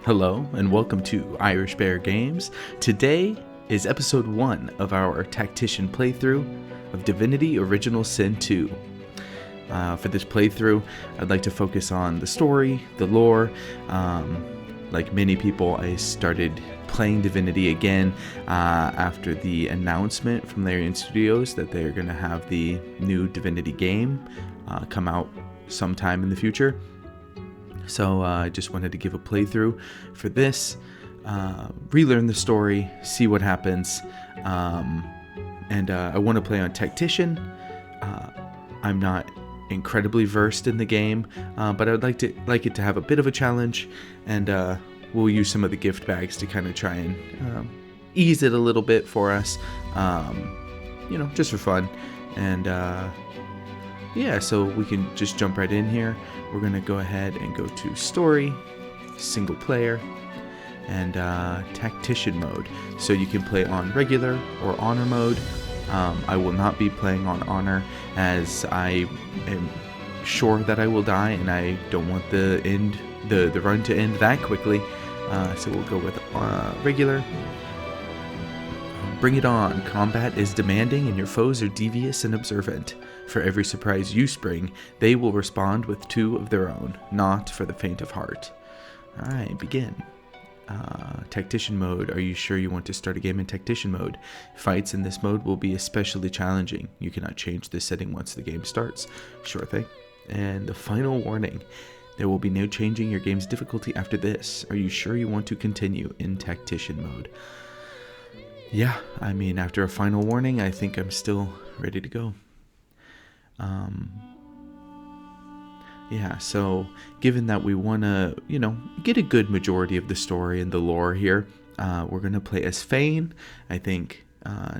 Hello and welcome to Irish Bear Games. Today is episode 1 of our tactician playthrough of Divinity Original Sin 2. For this playthrough, I'd like to focus on the story, the lore. Like many people, I started playing Divinity again after the announcement from Larian Studios that they're going to have the new Divinity game come out sometime in the future. So I just wanted to give a playthrough for this, relearn the story, see what happens, and I want to play on Tactician. I'm not incredibly versed in the game, but I would like it to have a bit of a challenge, and we'll use some of the gift bags to kind of try and ease it a little bit for us, just for fun. And yeah, so we can just jump right in here. We're going to go ahead and go to Story, Single Player, and Tactician mode. So you can play on Regular or Honor mode. I will not be playing on Honor as I am sure that I will die and I don't want the run to end that quickly. So we'll go with Regular. Bring it on. Combat is demanding and your foes are devious and observant. For every surprise you spring, they will respond with 2 of their own, not for the faint of heart. Alright, begin. Tactician mode. Are you sure you want to start a game in Tactician mode? Fights in this mode will be especially challenging. You cannot change this setting once the game starts. Sure thing. And the final warning. There will be no changing your game's difficulty after this. Are you sure you want to continue in Tactician mode? Yeah, I mean, after a final warning, I think I'm still ready to go. Yeah, so given that we want to, get a good majority of the story and the lore here, we're going to play as Fane. I think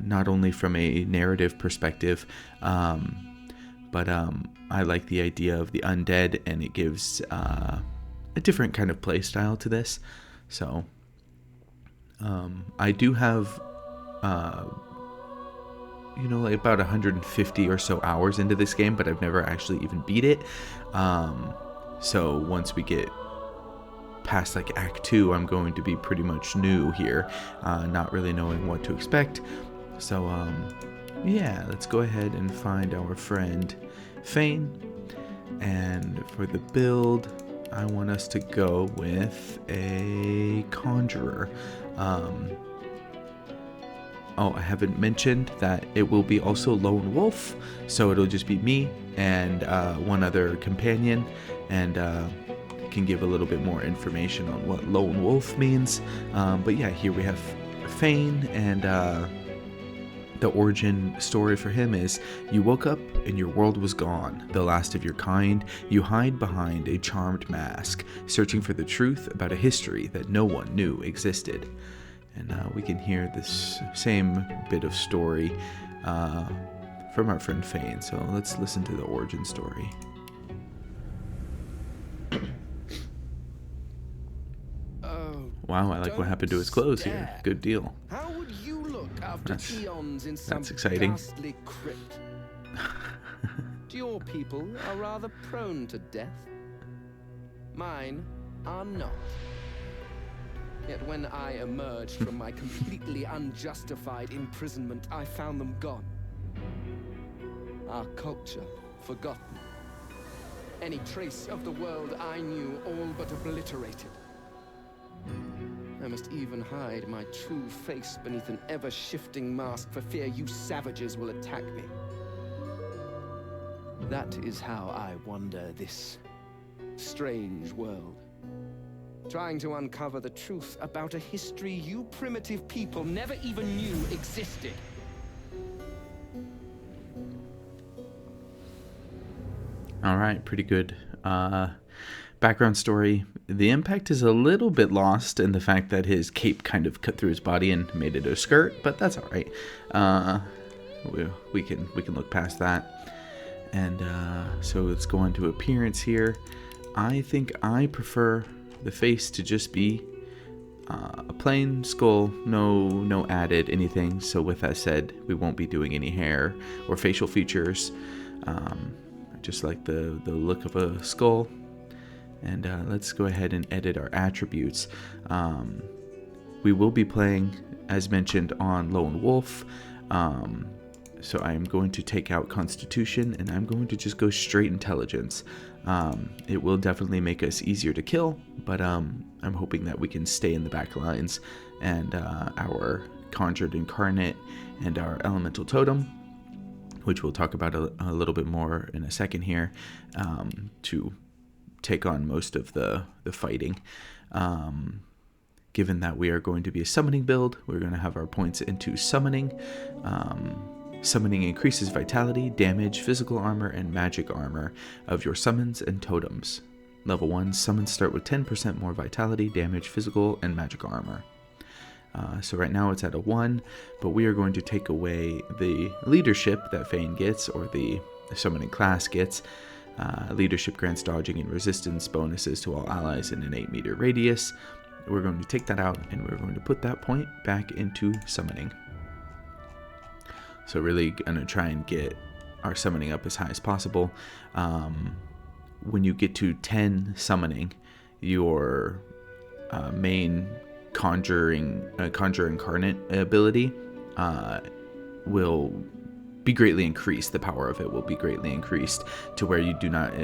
not only from a narrative perspective, but I like the idea of the undead, and it gives a different kind of play style to this. So I do have like about 150 or so hours into this game, but I've never actually even beat it. So once we get past like Act 2, I'm going to be pretty much new here, not really knowing what to expect. So yeah, let's go ahead and find our friend Fane. And for the build, I want us to go with a Conjurer. Oh, I haven't mentioned that it will be also Lone Wolf, so it'll just be me and one other companion, and can give a little bit more information on what Lone Wolf means. But yeah, here we have Fane, and the origin story for him is: you woke up and your world was gone, the last of your kind. You hide behind a charmed mask, searching for the truth about a history that no one knew existed. And we can hear this same bit of story from our friend Fane. So let's listen to the origin story. Wow, I like what happened to his clothes here. Good deal. How would you look after eons in some that's exciting. ghastly crypt? Your people are rather prone to death. Mine are not. Yet when I emerged from my completely unjustified imprisonment, I found them gone. Our culture forgotten. Any trace of the world I knew all but obliterated. I must even hide my true face beneath an ever-shifting mask for fear you savages will attack me. That is how I wander this strange world. Trying to uncover the truth about a history you primitive people never even knew existed. All right, pretty good background story. The impact is a little bit lost in the fact that his cape kind of cut through his body and made it a skirt, but that's all right. We can look past that. And so let's go on to appearance here. I think I prefer the face to just be a plain skull, no added anything. So with that said, we won't be doing any hair or facial features. Just like the look of a skull. And let's go ahead and edit our attributes. We will be playing, as mentioned, on Lone Wolf. So I'm going to take out Constitution, and I'm going to just go straight Intelligence. It will definitely make us easier to kill, but I'm hoping that we can stay in the back lines, and our Conjured Incarnate and our Elemental Totem, which we'll talk about a little bit more in a second here, to take on most of the fighting. Given that we are going to be a summoning build, we're going to have our points into summoning. Summoning increases vitality, damage, physical armor, and magic armor of your summons and totems. Level 1, summons start with 10% more vitality, damage, physical, and magic armor. So right now it's at a 1, but we are going to take away the leadership that Fane gets, or the summoning class gets. Leadership grants dodging and resistance bonuses to all allies in an 8-meter radius. We're going to take that out, and we're going to put that point back into summoning. So really going to try and get our summoning up as high as possible. When you get to 10 summoning, your main Conjure Incarnate ability will be greatly increased. The power of it will be greatly increased to where you do not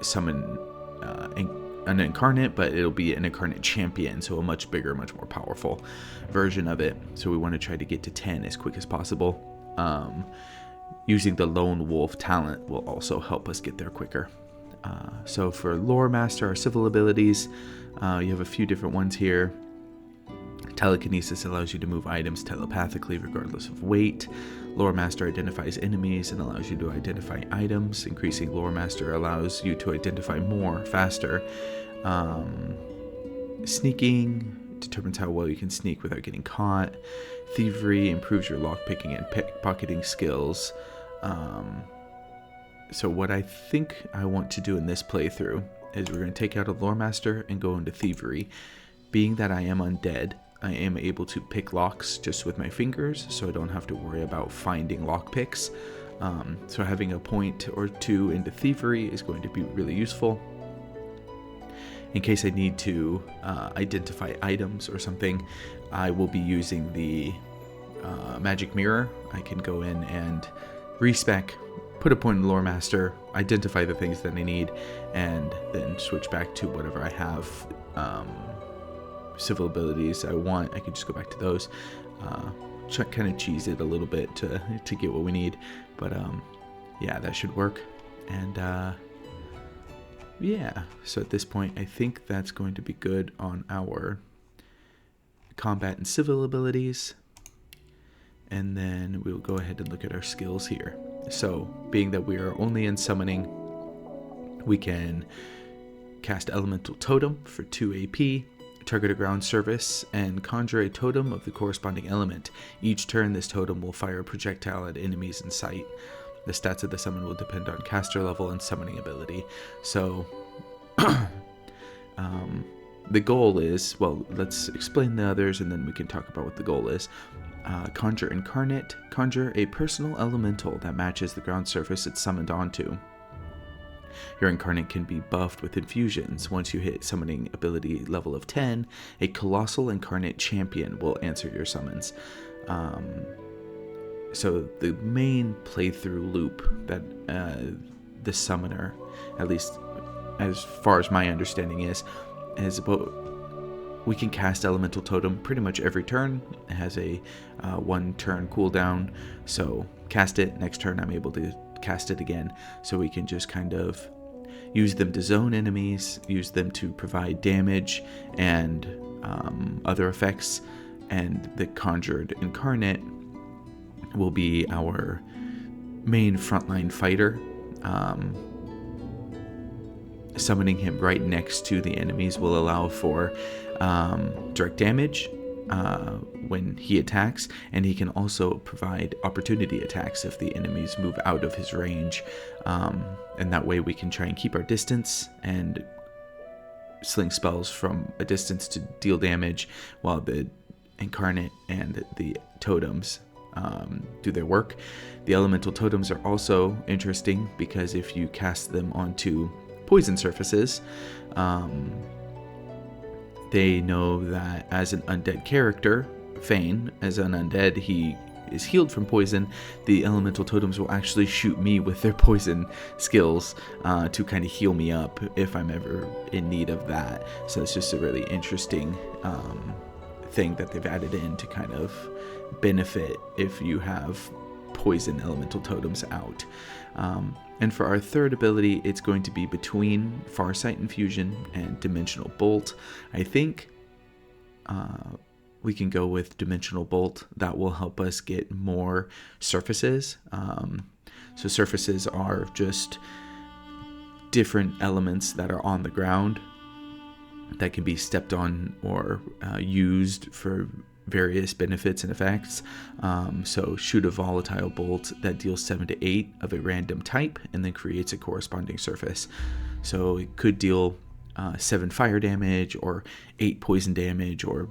summon an incarnate, but it'll be an incarnate champion, so a much bigger, much more powerful version of it. So we want to try to get to 10 as quick as possible. Using the Lone Wolf talent will also help us get there quicker. So for Lore Master, our civil abilities, you have a few different ones here. Telekinesis allows you to move items telepathically regardless of weight. Lore Master identifies enemies and allows you to identify items. Increasing Lore Master allows you to identify more faster. Sneaking determines how well you can sneak without getting caught. Thievery improves your lockpicking and pickpocketing skills. So what I think I want to do in this playthrough is we're going to take out a Lore Master and go into Thievery. Being that I am undead, I am able to pick locks just with my fingers, so I don't have to worry about finding lockpicks. So having a point or two into Thievery is going to be really useful. In case I need to identify items or something, I will be using the Magic Mirror. I can go in and respec, put a point in Lore Master, identify the things that I need, and then switch back to whatever I have. Civil abilities I want, I can just go back to those. Kind of cheese it a little bit to get what we need, but yeah, that should work. And yeah, so at this point I think that's going to be good on our combat and civil abilities. And then we'll go ahead and look at our skills here. So being that we are only in summoning, we can cast Elemental Totem for 2 AP, target a ground surface, and conjure a totem of the corresponding element. Each turn, this totem will fire a projectile at enemies in sight. The stats of the summon will depend on caster level and summoning ability. So, the goal is, well, let's explain the others and then we can talk about what the goal is. Conjure Incarnate. Conjure a personal elemental that matches the ground surface it's summoned onto. Your incarnate can be buffed with infusions. Once you hit summoning ability level of 10, a colossal incarnate champion will answer your summons. So the main playthrough loop that the summoner, at least as far as my understanding is about, we can cast Elemental Totem pretty much every turn. It has a 1 turn cooldown, so cast it, next turn I'm able to cast it again, so we can just kind of use them to zone enemies, use them to provide damage and other effects, and the Conjured Incarnate will be our main frontline fighter. Summoning him right next to the enemies will allow for direct damage when he attacks, and he can also provide opportunity attacks if the enemies move out of his range, and that way we can try and keep our distance and sling spells from a distance to deal damage while the incarnate and the totems do their work. The elemental totems are also interesting because if you cast them onto poison surfaces. They know that as an undead character, Fane, as an undead, he is healed from poison. The elemental totems will actually shoot me with their poison skills to kind of heal me up if I'm ever in need of that. So it's just a really interesting thing that they've added in to kind of benefit if you have poison elemental totems out. And for our third ability, it's going to be between Farsight Infusion and Dimensional Bolt. I think we can go with Dimensional Bolt. That will help us get more surfaces. So surfaces are just different elements that are on the ground that can be stepped on or used for various benefits and effects. So shoot a volatile bolt that deals 7 to 8 of a random type and then creates a corresponding surface. So it could deal 7 fire damage or 8 poison damage or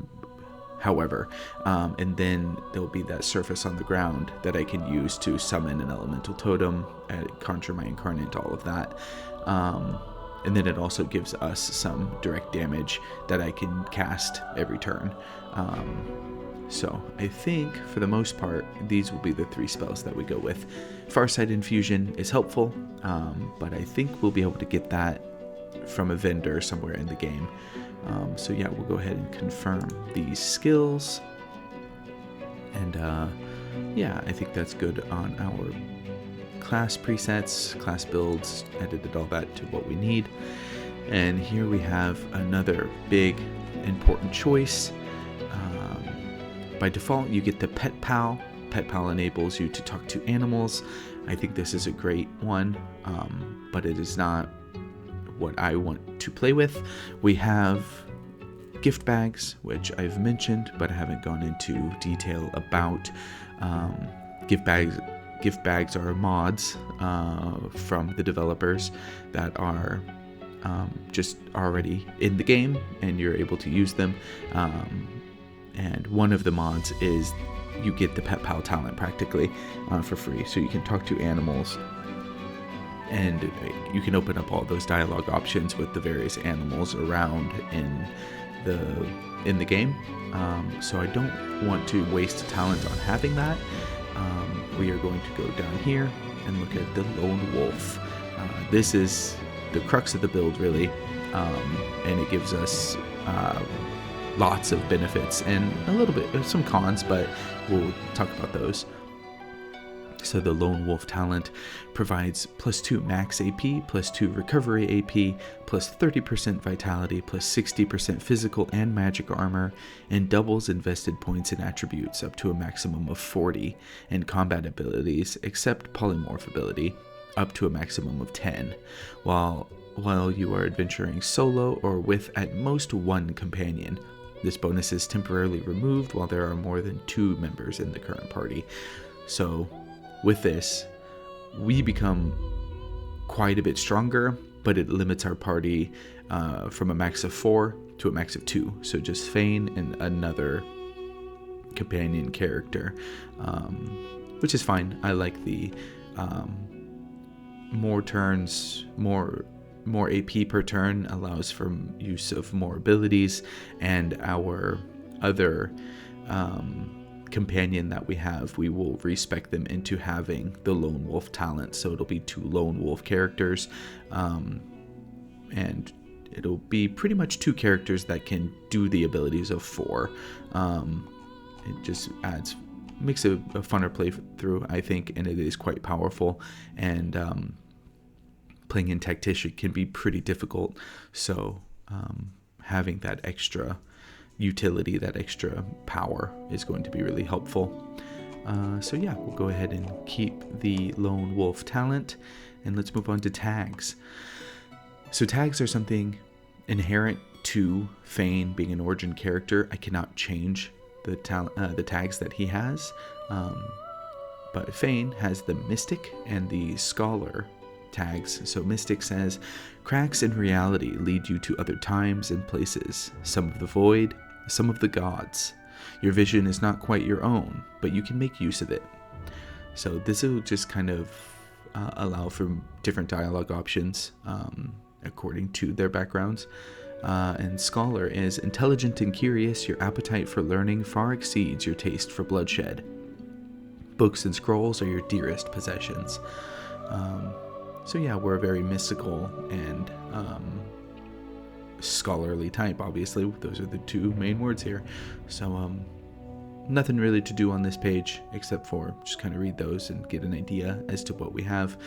however, and then there'll be that surface on the ground that I can use to summon an elemental totem, conjure my incarnate, all of that. And then it also gives us some direct damage that I can cast every turn. So I think for the most part, these will be the 3 spells that we go with. Farsight Infusion is helpful, but I think we'll be able to get that from a vendor somewhere in the game. So yeah, we'll go ahead and confirm these skills. And yeah, I think that's good on our class presets, class builds, edited all that to what we need. And here we have another big important choice. By default, you get the Pet Pal. Pet Pal enables you to talk to animals. I think this is a great one, but it is not what I want to play with. We have gift bags, which I've mentioned, but I haven't gone into detail about. Gift bags are mods from the developers that are just already in the game, and you're able to use them. And one of the mods is you get the Pet Pal talent practically for free, so you can talk to animals, and you can open up all those dialogue options with the various animals around in the game. So I don't want to waste a talent on having that. We are going to go down here and look at the Lone Wolf. This is the crux of the build, really, and it gives us lots of benefits and a little bit of some cons, but we'll talk about those. So the Lone Wolf talent provides +2 max AP, +2 recovery AP, +30% vitality, +60% physical and magic armor, and doubles invested points and attributes up to a maximum of 40, and combat abilities, except polymorph ability, up to a maximum of 10, while you are adventuring solo or with at most 1 companion. This bonus is temporarily removed while there are more than 2 members in the current party. So with this, we become quite a bit stronger, but it limits our party from a max of 4 to a max of 2. So just Fane and another companion character, which is fine. I like the more turns, more AP per turn allows for use of more abilities, and our other companion that we have, we will respec them into having the Lone Wolf talent. So it'll be 2 Lone Wolf characters, and it'll be pretty much 2 characters that can do the abilities of 4. It just makes a funner playthrough, I think, and it is quite powerful. And playing in Tactician can be pretty difficult, so having that extra utility, that extra power, is going to be really helpful. So yeah, we'll go ahead and keep the Lone Wolf talent, and let's move on to tags. So tags are something inherent to Fane being an origin character. I cannot change the tags that he has, but Fane has the Mystic and the Scholar tags. So Mystic says, cracks in reality lead you to other times and places, some of the void, some of the gods. Your vision is not quite your own, but you can make use of it. So this will just kind of allow for different dialogue options. according to their backgrounds. And Scholar is intelligent and curious. Your appetite for learning far exceeds your taste for bloodshed. Books and scrolls are your dearest possessions. So yeah, we're a very mystical and scholarly type, obviously. Those are the two main words here. So nothing really to do on this page except for just kind of read those and get an idea as to what we have.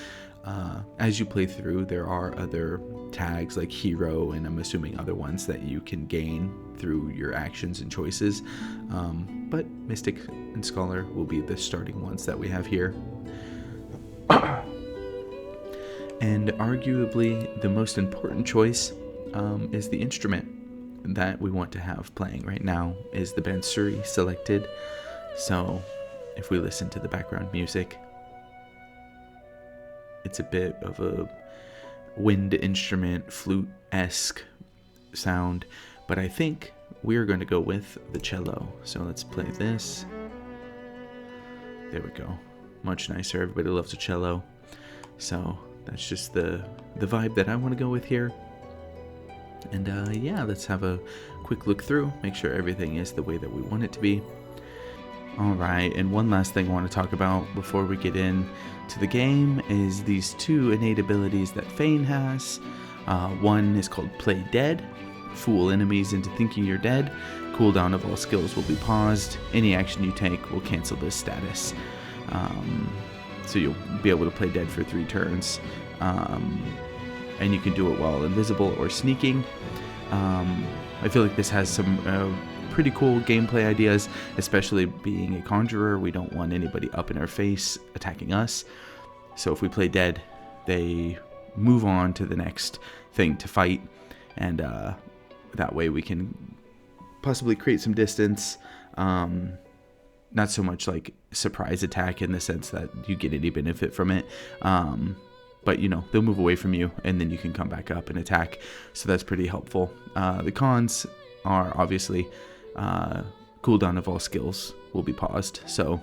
As you play through, there are other tags like hero and I'm assuming other ones that you can gain through your actions and choices. But Mystic and Scholar will be the starting ones that we have here. And arguably the most important choice is the instrument that we want to have playing right now is the Bansuri selected. So if we listen to the background music, it's a bit of a wind instrument, flute-esque sound, but I think we're going to go with the cello. So let's play this. There we go. Much nicer. Everybody loves a cello. So that's just the vibe that I want to go with here. And yeah, let's have a quick look through, make sure everything is the way that we want it to be. Alright, and one last thing I want to talk about before we get in to the game is these two innate abilities that Fane has. One is called Play Dead. Fool enemies into thinking you're dead. Cooldown of all skills will be paused. Any action you take will cancel this status. So you'll be able to play dead for 3 turns. And you can do it while invisible or sneaking. I feel like this has some pretty cool gameplay ideas, especially being a conjurer. We don't want anybody up in our face attacking us. So if we play dead, they move on to the next thing to fight, and that way we can possibly create some distance. Not so much like surprise attack in the sense that you get any benefit from it. But, you know, they'll move away from you, and then you can come back up and attack. So that's pretty helpful. The cons are obviously cooldown of all skills will be paused. So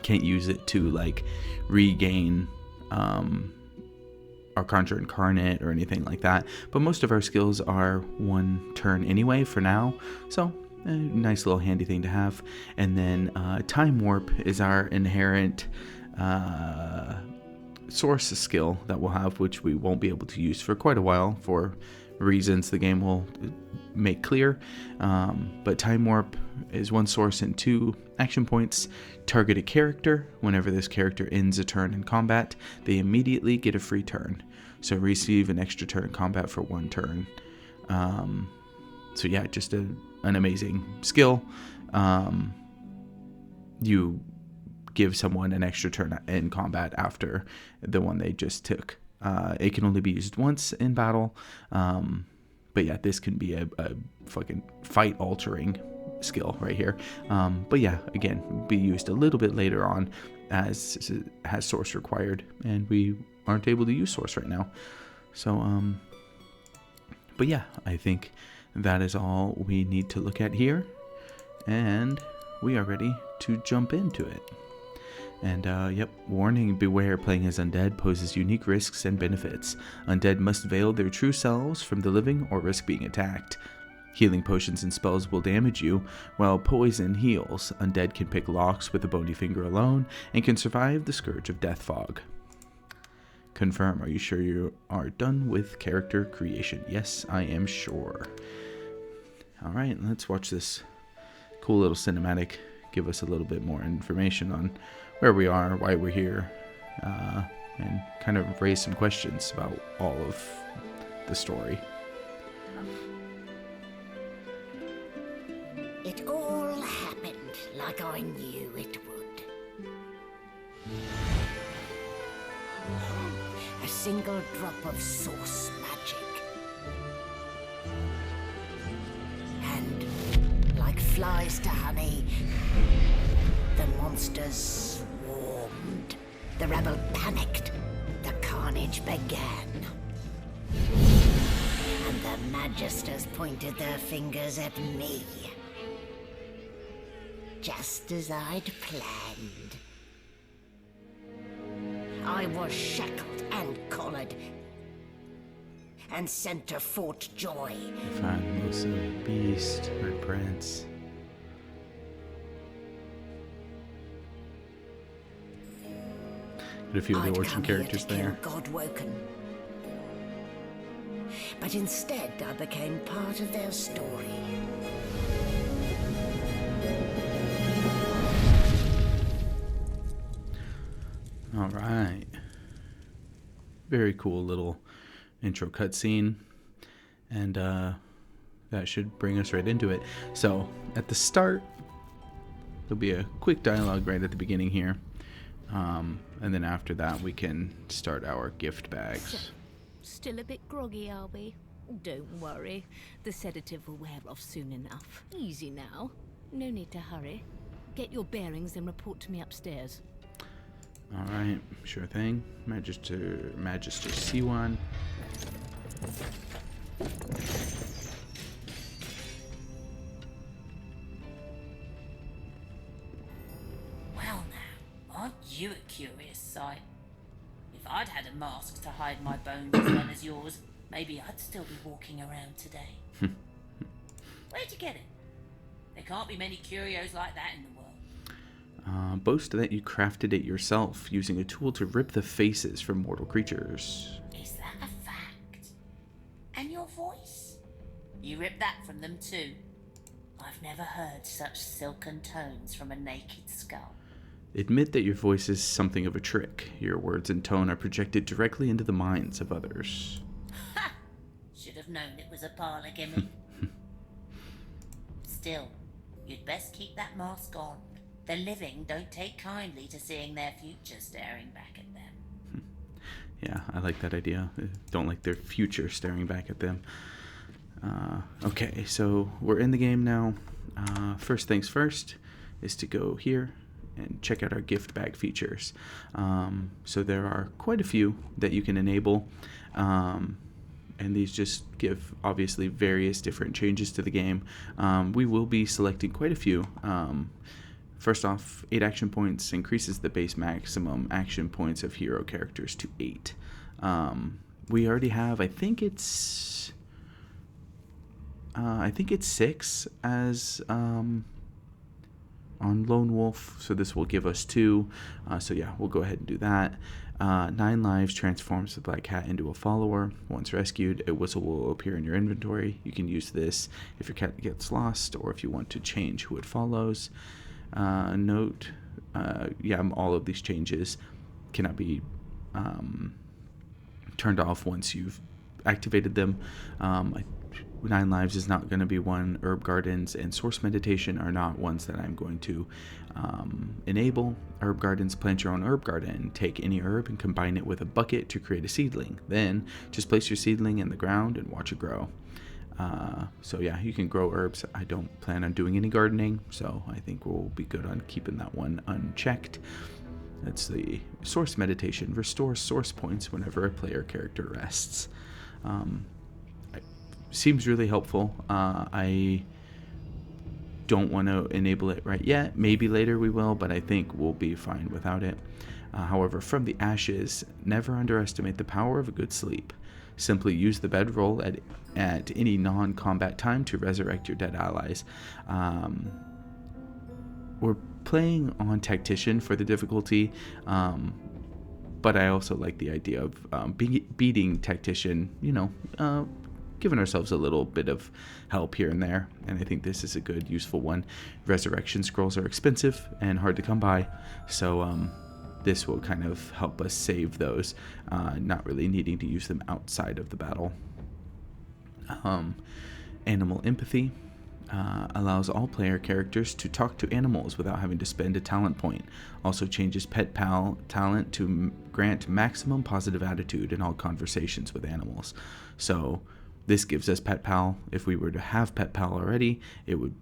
can't use it to, like, regain our Conjure Incarnate or anything like that. But most of our skills are 1 turn anyway for now. So a nice little handy thing to have. And then Time Warp is our inherent source skill that we'll have, which we won't be able to use for quite a while for reasons the game will make clear. But Time Warp is 1 source and 2 action points. Target a character. Whenever this character ends a turn in combat, they immediately get a free turn. So receive an extra turn in combat for 1 turn. So yeah, just an amazing skill. You give someone an extra turn in combat after the one they just took. It can only be used once in battle. But yeah, this can be a fucking fight-altering skill right here. But yeah, again, be used a little bit later on as it has source required, and we aren't able to use source right now. So, but yeah, I think that is all we need to look at here, and we are ready to jump into it. And, yep, warning, beware, playing as undead poses unique risks and benefits. Undead must veil their true selves from the living or risk being attacked. Healing potions and spells will damage you, while poison heals. Undead can pick locks with a bony finger alone, and can survive the scourge of death fog. Confirm, are you sure you are done with character creation? Yes, I am sure. Alright, let's watch this cool little cinematic. Give us a little bit more information on where we are, why we're here, and kind of raise some questions about all of the story. It all happened like I knew it would. A single drop of source magic. And like flies to honey, the monsters swarmed. The rebel panicked. The carnage began. And the magisters pointed their fingers at me. Just as I'd planned. I was shackled and collared. and sent to Fort Joy. Fine, Wilson, Beast, Red Prince. Got a few of the I'd Origin come here characters to kill there. Godwoken. But instead, I became part of their story. All right. Very cool little intro cutscene. And that should bring us right into it. So, at the start, there'll be a quick dialogue right at the beginning here. And then after that, we can start our gift bags. Still a bit groggy, are we? Don't worry. The sedative will wear off soon enough. Easy now. No need to hurry. Get your bearings and report to me upstairs. All right, sure thing. Magister C1. Well now, aren't you a curious sight? If I'd had a mask to hide my bones as well as yours, maybe I'd still be walking around today. Where'd you get it? There can't be many curios like that in the world. Boast that you crafted it yourself using a tool to rip the faces from mortal creatures. Is that a fact? And your voice? You ripped that from them too. I've never heard such silken tones from a naked skull. Admit that your voice is something of a trick. Your words and tone are projected directly into the minds of others. Ha! Should have known it was a parlor gimmick. Still, you'd best keep that mask on. The living don't take kindly to seeing their future staring back at them. Yeah, I like that idea. Don't like their future staring back at them. Okay, so we're in the game now. First things first is to go here and check out our gift bag features. So there are quite a few that you can enable. And these just give, obviously, various different changes to the game. We will be selecting quite a few. First off, 8 action points increases the base maximum action points of hero characters to 8. We already have, I think it's 6 as on Lone Wolf, so this will give us 2. So yeah, we'll go ahead and do that. 9 lives transforms the Black Cat into a follower. Once rescued, a whistle will appear in your inventory. You can use this if your cat gets lost or if you want to change who it follows. Note, all of these changes cannot be turned off once you've activated them. 9 lives is not going to be one. Herb gardens and source meditation are not ones that I'm going to enable. Herb gardens, plant your own herb garden. Take any herb and combine it with a bucket to create a seedling. Then just place your seedling in the ground and watch it grow. So yeah, you can grow herbs. I don't plan on doing any gardening, so I think we'll be good on keeping that one unchecked. That's the source meditation. Restores source points whenever a player character rests. Seems really helpful. I don't want to enable it right yet. Maybe later we will, but I think we'll be fine without it. However, from the ashes, never underestimate the power of a good sleep. Simply use the bedroll at any non-combat time to resurrect your dead allies. We're playing on Tactician for the difficulty, but I also like the idea of beating Tactician, giving ourselves a little bit of help here and there, and I think this is a good, useful one. Resurrection scrolls are expensive and hard to come by, so this will kind of help us save those, not really needing to use them outside of the battle. Animal empathy allows all player characters to talk to animals without having to spend a talent point. Also changes Pet Pal talent to grant maximum positive attitude in all conversations with animals. So this gives us Pet Pal. If we were to have Pet Pal already, it would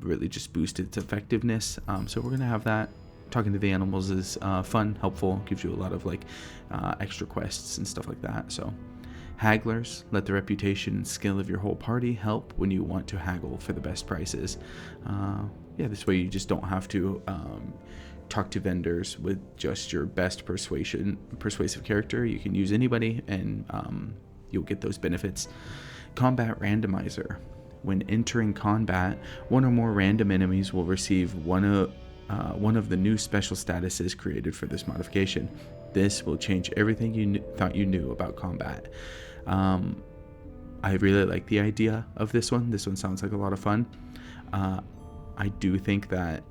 really just boost its effectiveness. So we're going to have that. Talking to the animals is fun, helpful, gives you a lot of extra quests and stuff like that. So hagglers, let the reputation and skill of your whole party help when you want to haggle for the best prices. This way you just don't have to talk to vendors with just your best persuasive character. You can use anybody and you'll get those benefits. Combat randomizer. When entering combat, one or more random enemies will receive one of the new special statuses created for this modification. This will change everything you thought you knew about combat. I really like the idea of this one. This one sounds like a lot of fun. I do think that,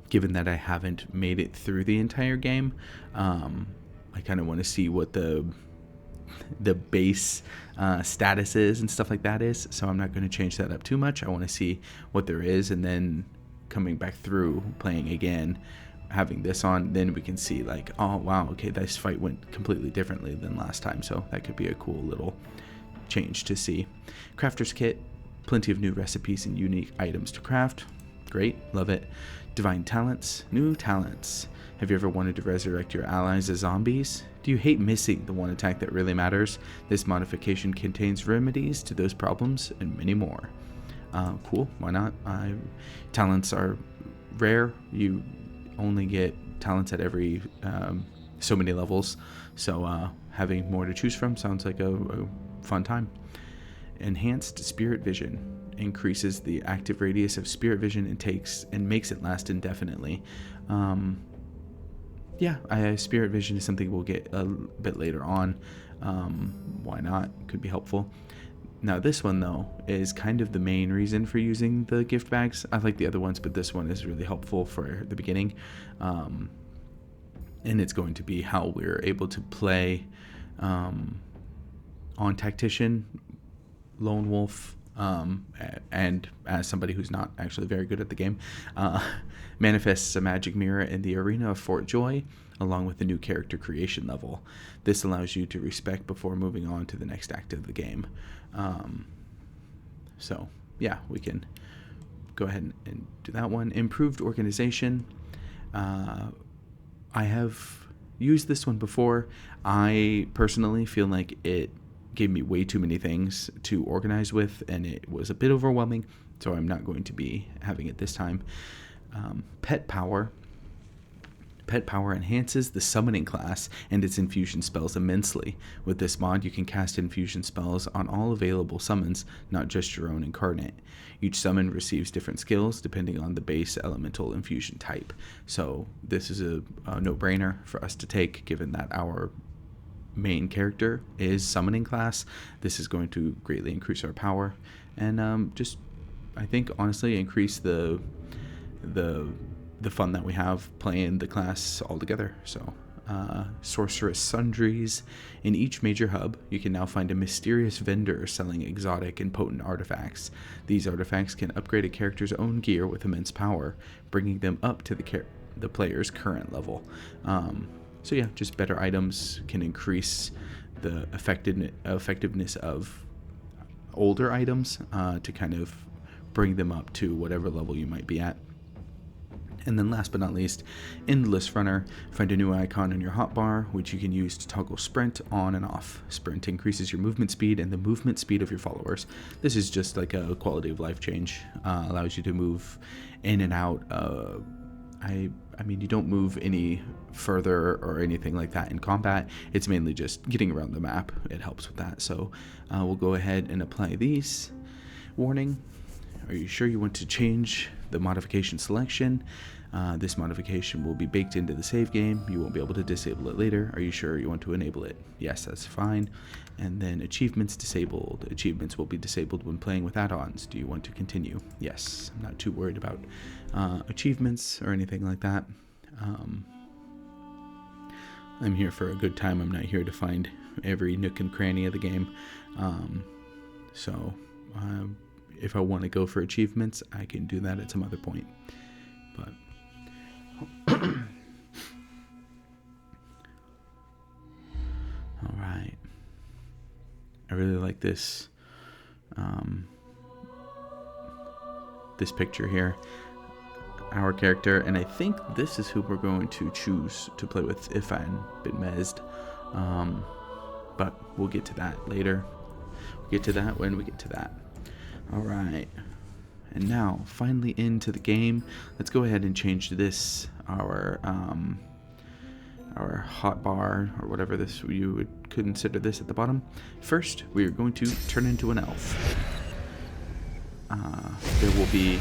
given that I haven't made it through the entire game, I kind of want to see what the base status is and stuff like that is. So I'm not going to change that up too much. I want to see what there is, and then coming back through, playing again, having this on, then we can see like, oh wow, okay, this fight went completely differently than last time. So that could be a cool little change to see. Crafter's kit, plenty of new recipes and unique items to craft. Great, love it. Divine talents, new talents. Have you ever wanted to resurrect your allies as zombies? Do you hate missing the one attack that really matters? This modification contains remedies to those problems and many more. Cool, why not? Talents are rare. You only get talents at every so many levels, so having more to choose from sounds like a fun time. Enhanced spirit vision increases the active radius of spirit vision and makes it last indefinitely. Spirit vision is something we'll get a bit later on. Why not? Could be helpful. Now this one though is kind of the main reason for using the gift bags. I like the other ones, but this one is really helpful for the beginning. And it's going to be how we're able to play on Tactician, Lone Wolf, and as somebody who's not actually very good at the game, manifests a magic mirror in the arena of Fort Joy, along with the new character creation level. This allows you to respect before moving on to the next act of the game. So yeah, we can go ahead and do that one. Improved organization. I have used this one before. I personally feel like it gave me way too many things to organize with, and it was a bit overwhelming, so I'm not going to be having it this time. Pet power. Pet power enhances the summoning class and its infusion spells immensely. With this mod, you can cast infusion spells on all available summons, not just your own incarnate. Each summon receives different skills depending on the base elemental infusion type. So this is a no-brainer for us to take, given that our main character is summoning class. This is going to greatly increase our power, and just, I think, honestly, increase the fun that we have playing the class all together. So sorceress sundries. In each major hub, you can now find a mysterious vendor selling exotic and potent artifacts. These artifacts can upgrade a character's own gear with immense power, bringing them up to the player's current level. So yeah, just better items can increase the effectiveness of older items to kind of bring them up to whatever level you might be at. And then last but not least, Endless Runner. Find a new icon in your hotbar, which you can use to toggle sprint on and off. Sprint increases your movement speed and the movement speed of your followers. This is just like a quality of life change. Allows you to move in and out. I mean, you don't move any further or anything like that in combat. It's mainly just getting around the map. It helps with that. So we'll go ahead and apply these. Warning. Are you sure you want to change the modification selection? This modification will be baked into the save game. You won't be able to disable it later. Are you sure you want to enable it? Yes, that's fine. And then achievements disabled. Achievements will be disabled when playing with add-ons. Do you want to continue? Yes, I'm not too worried about achievements or anything like that. I'm here for a good time. I'm not here to find every nook and cranny of the game. If I want to go for achievements, I can do that at some other point. But all right, I really like this this picture here, our character, and I think this is who we're going to choose to play with if I'm bit mezzed. But we'll get to that later. We'll get to that when we get to that. All right, and now finally into the game. Let's go ahead and change this, our our hot bar, or whatever this you would consider this at the bottom. First, we are going to turn into an elf. There will be...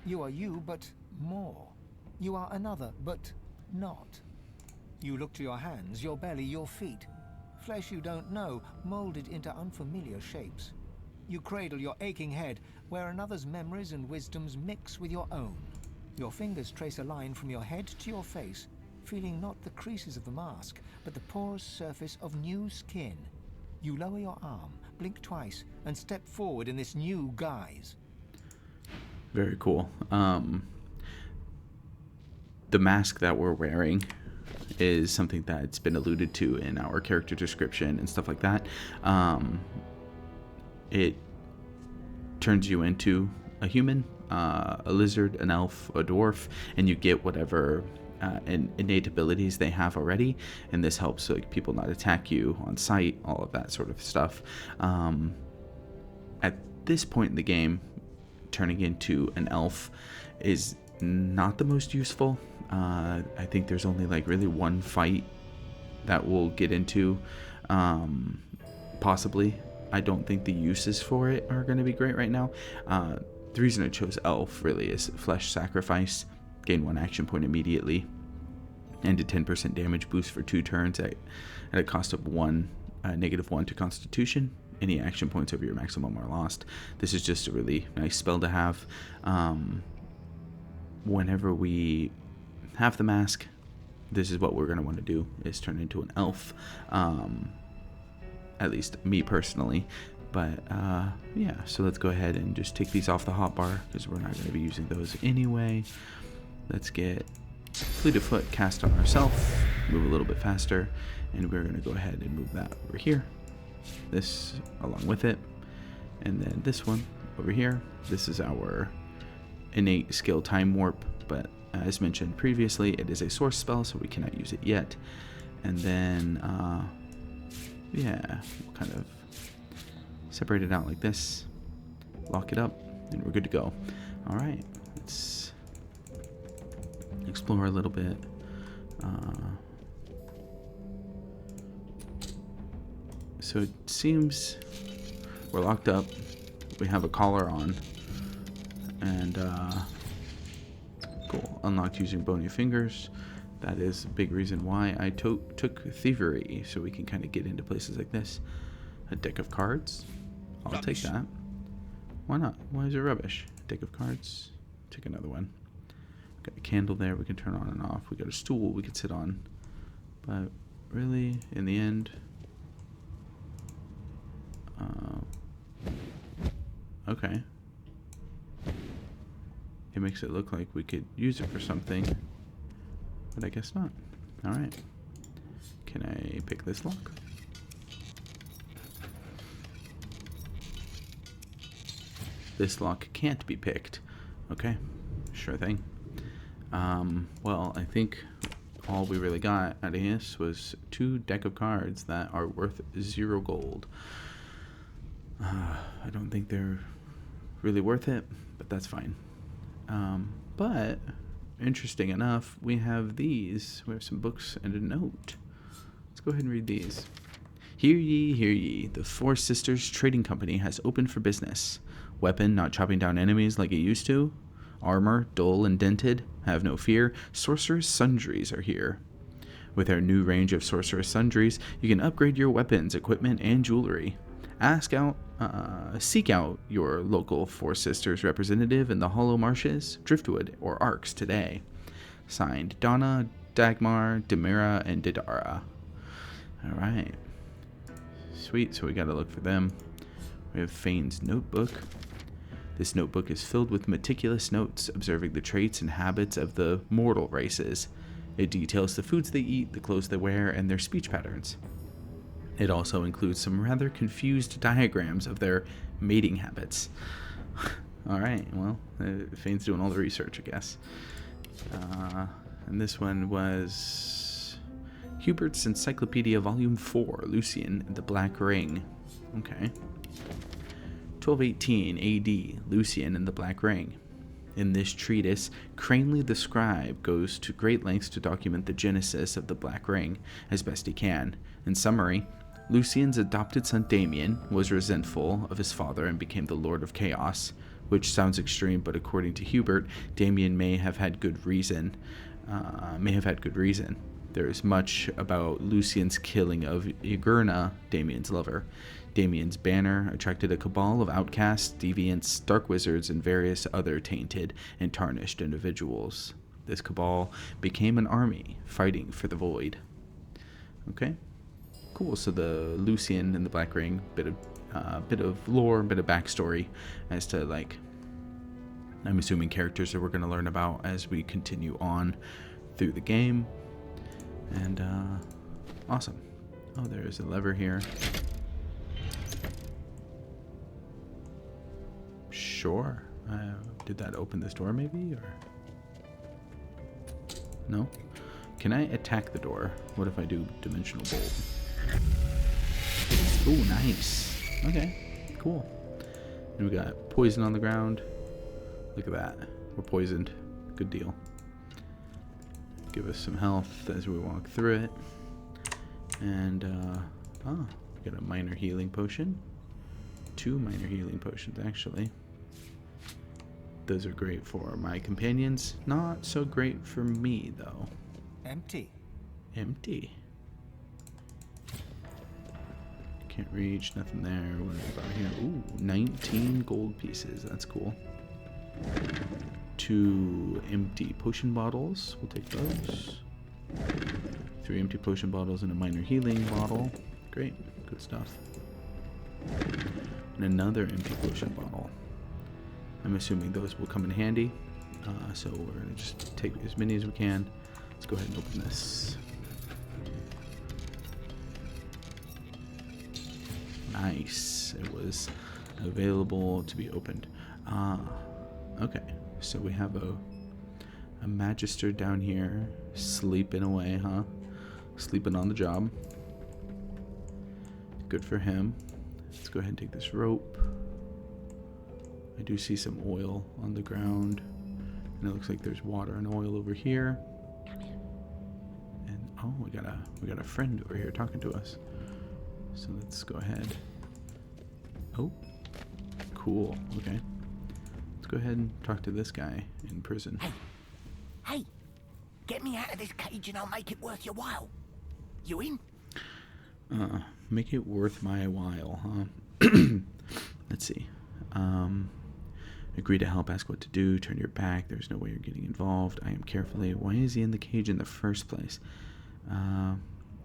You are you, but more. You are another, but not. You look to your hands, your belly, your feet. Flesh you don't know, molded into unfamiliar shapes. You cradle your aching head, where another's memories and wisdoms mix with your own. Your fingers trace a line from your head to your face, feeling not the creases of the mask, but the porous surface of new skin. You lower your arm, blink twice, and step forward in this new guise. Very cool. The mask that we're wearing is something that's been alluded to in our character description and stuff like that. It turns you into a human, a lizard, an elf, a dwarf, and you get whatever innate abilities they have already, and this helps like people not attack you on sight, all of that sort of stuff. At this point in the game, turning into an elf is not the most useful. I think there's only like really one fight that we'll get into, possibly. I don't think the uses for it are going to be great right now. The reason I chose elf really is flesh sacrifice, gain 1 action point immediately, and a 10% damage boost for 2 turns at a cost of -1 to constitution. Any action points over your maximum are lost. This is just a really nice spell to have. Whenever we have the mask, this is what we're going to want to do, is turn into an elf. At least me personally. But yeah, so let's go ahead and just take these off the hotbar, because we're not going to be using those anyway. Let's get Fleet of Foot cast on ourselves, move a little bit faster, and we're going to go ahead and move that over here. This along with it, and then this one over here. This is our innate skill Time Warp, but as mentioned previously, it is a source spell, so we cannot use it yet. And then yeah, we'll kind of separate it out like this, lock it up, and we're good to go. All right, let's explore a little bit. So it seems we're locked up. We have a collar on, and cool. Unlocked using bony fingers. That is a big reason why I took thievery, so we can kind of get into places like this. A deck of cards. I'll take that. Why not? Why is it rubbish? Deck of cards. Take another one. Got a candle there we can turn on and off. We got a stool we could sit on. But really, in the end, okay. It makes it look like we could use it for something, but I guess not. Alright. Can I pick this lock? This lock can't be picked. Okay, sure thing. Well, I think all we really got out of this was 2 deck of cards that are worth 0 gold. I don't think they're really worth it, but that's fine. But interesting enough, we have these. We have some books and a note. Let's go ahead and read these. Hear ye, hear ye. The Four Sisters Trading Company has opened for business. Weapon not chopping down enemies like it used to. Armor dull and dented. Have no fear. Sorcerer's Sundries are here. With our new range of Sorcerer's Sundries, you can upgrade your weapons, equipment, and jewelry. Seek out your local Four Sisters representative in the Hollow Marshes, Driftwood, or Arks today. Signed, Donna, Dagmar, Demira, and Didara. Alright. Sweet, so we gotta look for them. We have Fane's notebook. This notebook is filled with meticulous notes observing the traits and habits of the mortal races. It details the foods they eat, the clothes they wear, and their speech patterns. It also includes some rather confused diagrams of their mating habits. Alright, well, Fane's doing all the research, I guess. And this one was Hubert's Encyclopedia Volume 4, Lucian and the Black Ring. Okay. 1218 AD, Lucian and the Black Ring. In this treatise, Cranley the scribe goes to great lengths to document the genesis of the Black Ring as best he can. In summary, Lucien's adopted son Damien was resentful of his father and became the Lord of Chaos, which sounds extreme, but according to Hubert, Damien may have had good reason. There is much about Lucien's killing of Igerna, Damien's lover. Damien's banner attracted a cabal of outcasts, deviants, dark wizards, and various other tainted and tarnished individuals. This cabal became an army fighting for the void. Okay, cool. So the Lucien and the Black Ring, bit of lore, bit of backstory as to, like, I'm assuming characters that we're going to learn about as we continue on through the game. And awesome. Oh, there's a lever here. Sure. Did that open this door maybe, or no? Can I attack the door? What if I do dimensional bolt? Ooh, nice. Okay, cool. And we got poison on the ground. Look at that. We're poisoned. Good deal. Give us some health as we walk through it. And we got a minor healing potion. 2 minor healing potions actually. Those are great for my companions. Not so great for me though. Empty. Empty. Can't reach, nothing there. What about here? Ooh, 19 gold pieces. That's cool. 2 empty potion bottles. We'll take those. 3 empty potion bottles and a minor healing bottle. Great. Good stuff. And another empty potion bottle. I'm assuming those will come in handy. So we're going to just take as many as we can. Let's go ahead and open this. Nice. It was available to be opened. Okay. So we have a magister down here sleeping away, huh? Sleeping on the job. Good for him. Let's go ahead and take this rope. I do see some oil on the ground. And it looks like there's water and oil over here. And oh, we got a friend over here talking to us. So let's go ahead. Oh, cool. Okay. Let's go ahead and talk to this guy in prison. Hey, get me out of this cage and I'll make it worth your while. You in? Make it worth my while, huh? Let's see. Agree to help, ask what to do, turn your back, there's no way you're getting involved. I am carefully. Why is he in the cage in the first place?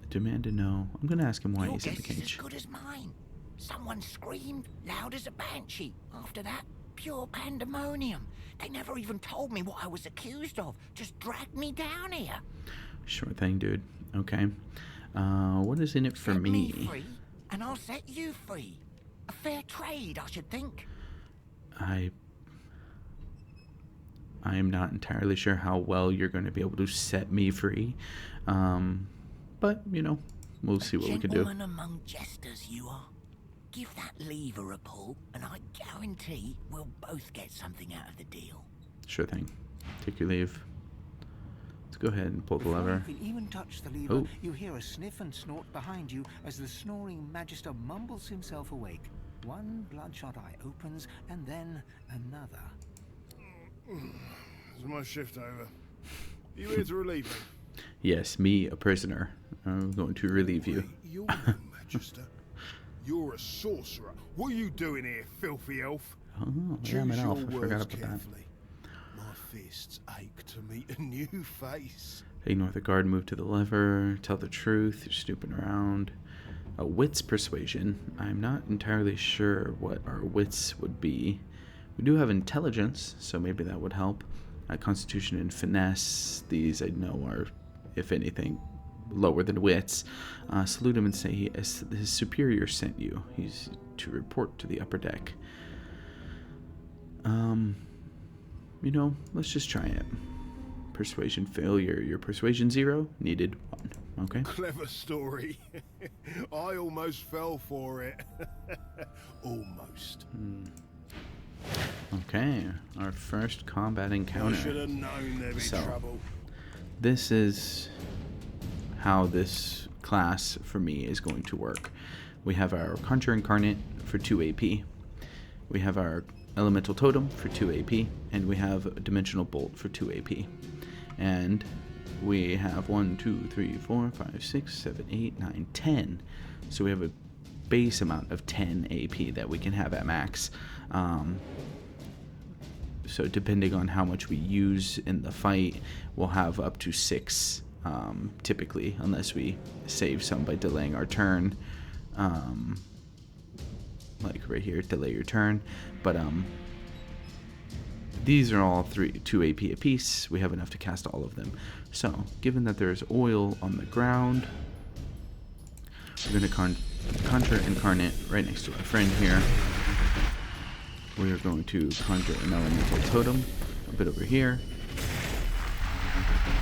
Demand to know. I'm going to ask him why he's in the cage. Your guess is as good as mine. Someone screamed loud as a banshee. After that, pure pandemonium. They never even told me what I was accused of. Just dragged me down here. Sure thing, dude. Okay. What is in it for me? Set me free, and I'll set you free. A fair trade, I should think. I am not entirely sure how well you're going to be able to set me free. But, you know, we'll see what we can do. Gentleman among jesters you are. Give that lever a pull, and I guarantee we'll both get something out of the deal. Sure thing. Take your leave. Let's go ahead and pull the lever. Before you can even touch the lever, you hear a sniff and snort behind you as the snoring magister mumbles himself awake. One bloodshot eye opens, and then another. Is my shift over? Are you here to relieve me? Yes, me, a prisoner. I'm going to relieve you. You're the Magister. You're a sorcerer. What are you doing here, filthy elf? Oh, yeah, I'm an elf. I forgot words about that. carefully. My fists ache to meet a new face. Ignore the guard, move to the lever, tell the truth, you're snooping around. A wits persuasion. I'm not entirely sure what our wits would be. We do have intelligence, so maybe that would help. Constitution and finesse, these I know are, if anything, lower than wits. Salute him and say his superior sent you. He's to report to the upper deck. You know, let's just try it. Persuasion failure. Your persuasion 0, needed 1. Okay. Clever story. I almost fell for it. Almost. Okay, our first combat encounter. I should have known there'd be So, trouble. this is how this class for me is going to work. We have our Conjure Incarnate for 2 AP. We have our Elemental Totem for 2 AP, and we have Dimensional Bolt for 2 AP. And we have 1, 2, 3, 4, 5, 6, 7, 8, 9, 10. So we have a base amount of 10 AP that we can have at max. So depending on how much we use in the fight, we'll have up to 6 typically, unless we save some by delaying our turn. Like right here, delay your turn. But these are all 2 AP apiece. We have enough to cast all of them. So, given that there's oil on the ground, we're going to conjure Incarnate right next to our friend here. We are going to conjure an Elemental Totem a bit over here.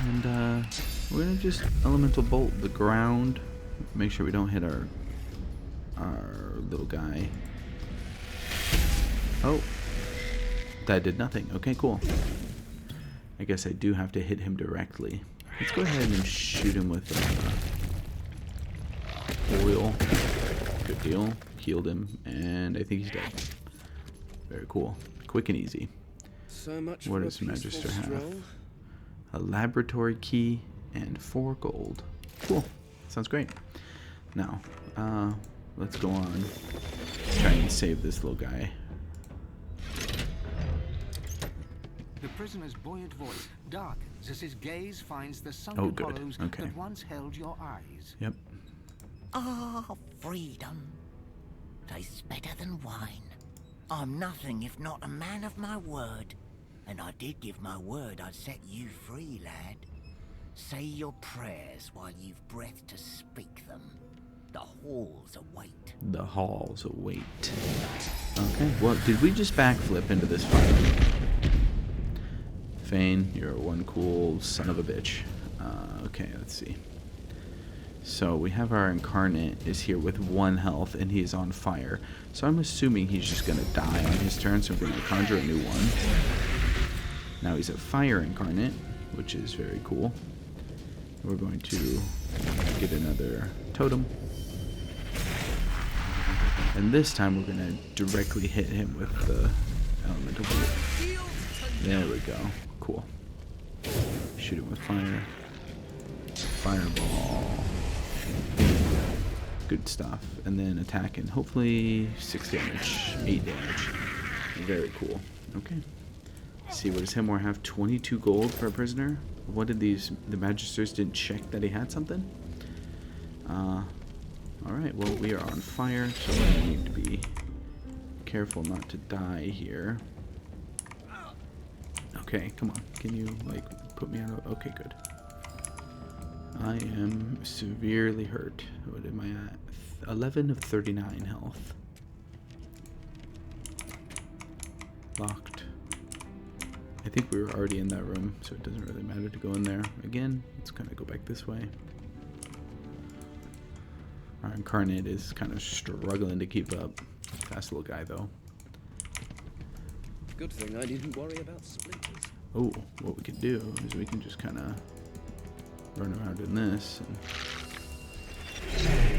And we're going to just Elemental Bolt the ground. Make sure we don't hit our little guy. Oh, that did nothing. Okay, cool. I guess I do have to hit him directly. Let's go ahead and shoot him with oil. Good deal. Healed him, and I think he's dead. Very cool. Quick and easy. So much What for a does Magister peaceful have? stroll. A laboratory key and 4 gold. Cool. Sounds great. Now, let's go on. Try and save this little guy. The prisoner's buoyant voice darkens as his gaze finds the sunken good. hollows Okay. that once held your eyes. Yep. Ah, freedom. Tastes better than wine. I'm nothing if not a man of my word. And I did give my word I'd set you free, lad. Say your prayers while you've breath to speak them. The halls await. The halls await. Okay, well, did we just backflip into this fight? Fane, you're one cool son of a bitch. Okay, let's see. So we have our Incarnate is here with 1 health, and he's on fire. So I'm assuming he's just going to die on his turn, so we're going to conjure a new one. Now he's a Fire Incarnate, which is very cool. We're going to get another totem. And this time we're going to directly hit him with the Elemental Bolt. There we go. Cool. Shoot him with fire. Fireball. Good stuff. And then attack and hopefully 6 damage. 8 damage. Very cool. Okay. Let's see, what does Hemwar have? 22 gold for a prisoner? What did the Magisters didn't check that he had something? Alright, well, we are on fire, so we need to be careful not to die here. Okay, come on. Can you, like, put me out of... Okay, good. I am severely hurt. What am I at? 11 of 39 health. Locked. I think we were already in that room, so it doesn't really matter to go in there. Again, let's kind of go back this way. Our Incarnate is kind of struggling to keep up. Fast little guy, though. Good thing I didn't worry about splinters. Oh, what we can do is we can just kind of run around in this and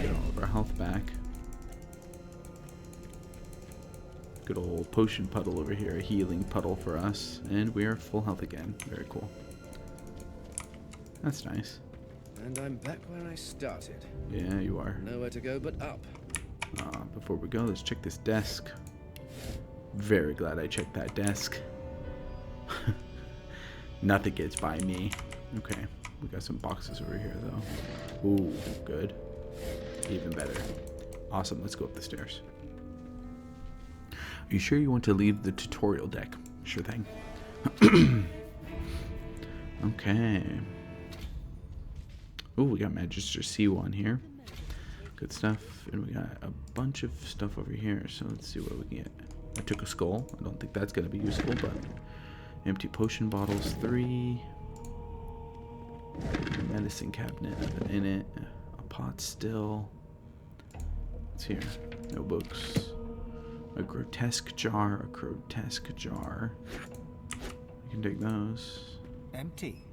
get all of our health back. Good old potion puddle over here, a healing puddle for us, and we are full health again. Very cool. That's nice. And I'm back where I started. Yeah, you are. Nowhere to go but up. Before we go, let's check this desk. Very glad I checked that desk. Nothing gets by me. Okay, we got some boxes over here, though. Ooh, good. Even better. Awesome, let's go up the stairs. Are you sure you want to leave the tutorial deck? Sure thing. Okay. Ooh, we got Magister C1 here. Good stuff. And we got a bunch of stuff over here, so let's see what we can get. I took a skull. I don't think that's going to be useful, but... Empty potion bottles, 3. A medicine cabinet, nothing in it. A pot still. What's here? No books. A grotesque jar, a grotesque jar. You can take those. Empty.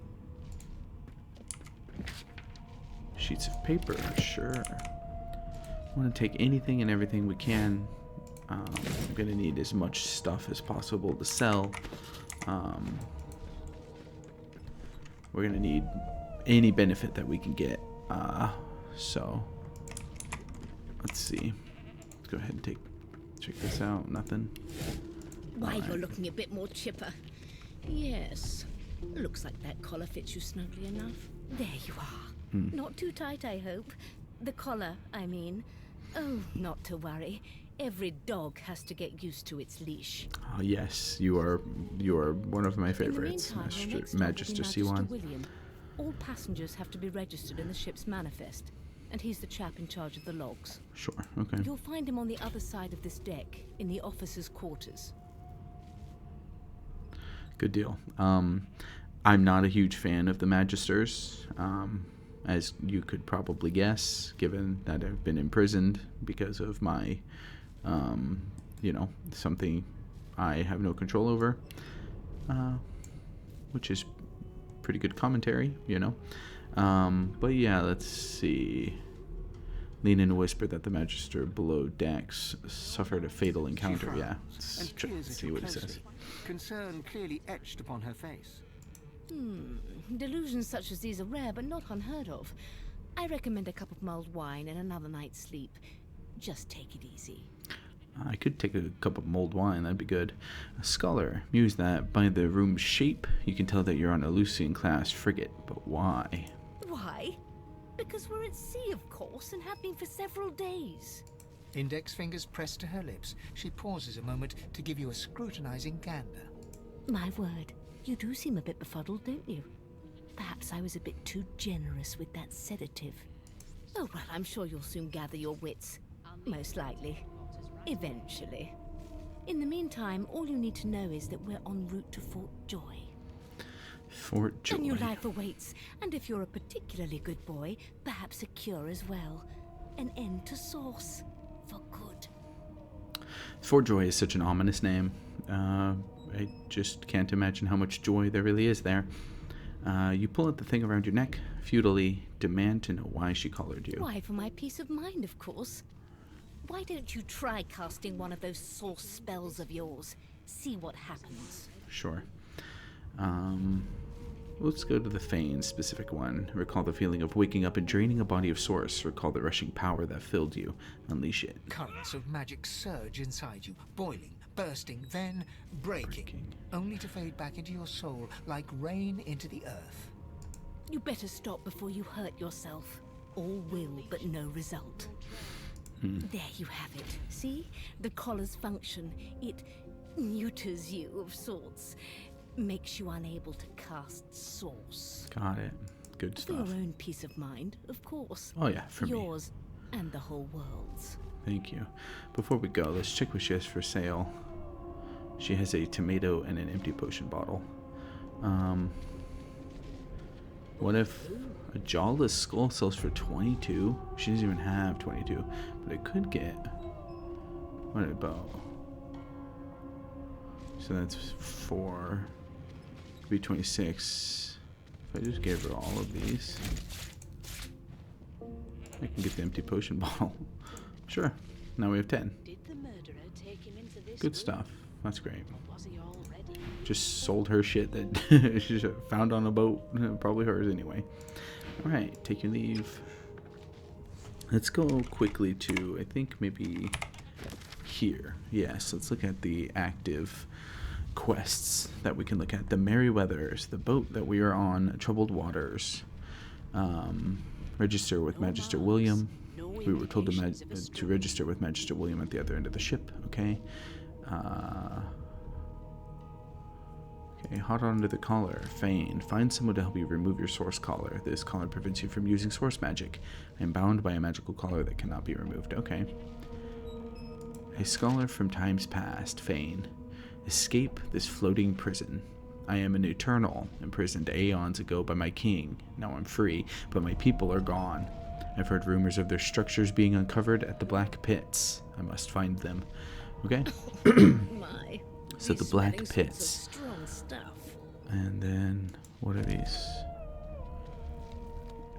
Sheets of paper, sure. I want to take anything and everything we can. I'm going to need as much stuff as possible to sell. We're going to need any benefit that we can get. So, let's see. Let's go ahead and check this out. Nothing. Why, Alright. you're looking a bit more chipper. Yes. Looks like that collar fits you snugly enough. There you are. Not too tight, I hope. The collar, I mean. Oh, not to worry. Every dog has to get used to its leash. Oh, yes, you are one of my favorites, In the meantime, your next Magister stop will be C1. Magister William. All passengers have to be registered in the ship's manifest, and he's the chap in charge of the logs. Sure, okay. You'll find him on the other side of this deck, in the officers' quarters. Good deal. I'm not a huge fan of the Magisters, as you could probably guess, given that I've been imprisoned because of my, something I have no control over, which is pretty good commentary, But yeah, let's see. Lean in and whisper that the Magister below decks suffered a fatal encounter. Yeah, let's see what he says. Concern clearly etched upon her face. Delusions such as these are rare, but not unheard of. I recommend a cup of mulled wine and another night's sleep. Just take it easy. I could take a cup of mulled wine, that'd be good. A scholar mused that by the room's shape, you can tell that you're on a Lucian-class frigate, but why? Why? Because we're at sea, of course, and have been for several days. Index fingers pressed to her lips, she pauses a moment to give you a scrutinizing gander. My word, you do seem a bit befuddled, don't you? Perhaps I was a bit too generous with that sedative. Oh, well, I'm sure you'll soon gather your wits. Most likely. Eventually. In the meantime, all you need to know is that we're en route to Fort Joy. Fort Joy. A new life awaits, and if you're a particularly good boy, perhaps a cure as well. An end to Source. For good. Fort Joy is such an ominous name. I just can't imagine how much joy there really is there. You pull out the thing around your neck, futilely demand to know why she collared you. Why, for my peace of mind, of course. Why don't you try casting one of those source spells of yours? See what happens. Sure. Let's go to the Fane specific one. Recall the feeling of waking up and draining a body of source. Recall the rushing power that filled you. Unleash it. Currents of magic surge inside you, boiling, bursting, then breaking, only to fade back into your soul like rain into the earth. You better stop before you hurt yourself. All will, but no result. There you have it. See? The collar's function. It neuters you of sorts. Makes you unable to cast Source. Got it. Good For stuff. your own peace of mind, of course. Oh yeah, for me. Yours and the whole world's. Thank you. Before we go, let's check what she has for sale. She has a tomato and an empty potion bottle. What if a jawless skull sells for 22? She doesn't even have 22, but it could get. What about? So that's 4. Could be 26. If I just gave her all of these, I can get the empty potion bottle. Sure. Now we have 10. Did the murderer take him into this Good room, stuff. That's great. or was he already? Just sold her shit that she found on a boat. Probably hers anyway. Alright, take your leave. Let's go quickly to, I think maybe here. Yes, let's look at the active quests that we can look at. The Merryweathers, the boat that we are on, troubled waters. Register with Magister William. We were told to register with Magister William at the other end of the ship. Okay. Okay, hot under the collar. Fane. Find someone to help you remove your source collar. This collar prevents you from using source magic. I am bound by a magical collar that cannot be removed. Okay. A scholar from times past. Fane. Escape this floating prison. I am an eternal, imprisoned aeons ago by my king. Now I'm free, but my people are gone. I've heard rumors of their structures being uncovered at the Black Pits. I must find them. Okay. My. So he's the Black smelling sorts of Pits. strong stuff. And then, what are these?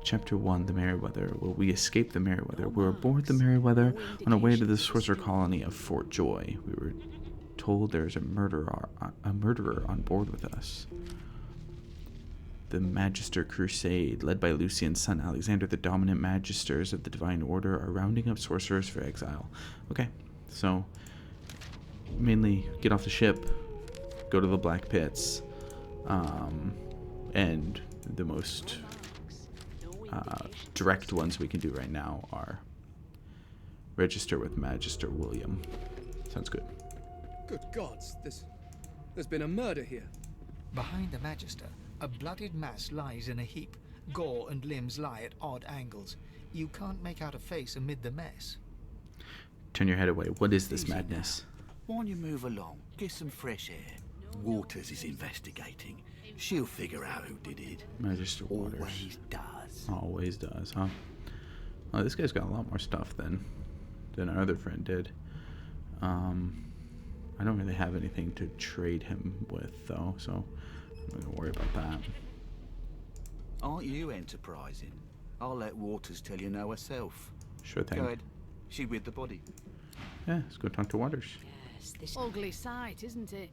Chapter 1, the Merryweather. Well, we escaped the Merryweather. We were aboard the Merryweather on our way to the sorcerer colony of Fort Joy. We were told there's a murderer on board with us. The Magister Crusade, led by Lucian's son Alexander, the dominant magisters of the Divine Order, are rounding up sorcerers for exile. Okay, so mainly get off the ship, go to the Black Pits, and the most direct ones we can do right now are register with Magister William. Sounds good. Good gods, there's been a murder here. Behind the Magister, a bloodied mass lies in a heap. Gore and limbs lie at odd angles. You can't make out a face amid the mess. Turn your head away. What is this Easy madness? Why don't you move along? Get some fresh air. Waters is investigating. She'll figure out who did it. Magister Waters. Always does. Always does, huh? Oh, this guy's got a lot more stuff than our other friend did. I don't really have anything to trade him with, though, so I'm not gonna worry about that. Aren't you enterprising? I'll let Waters tell you now herself. Sure thing. Go ahead. She with the body. Yeah, let's go talk to Waters. Yes, this ugly sight, isn't it?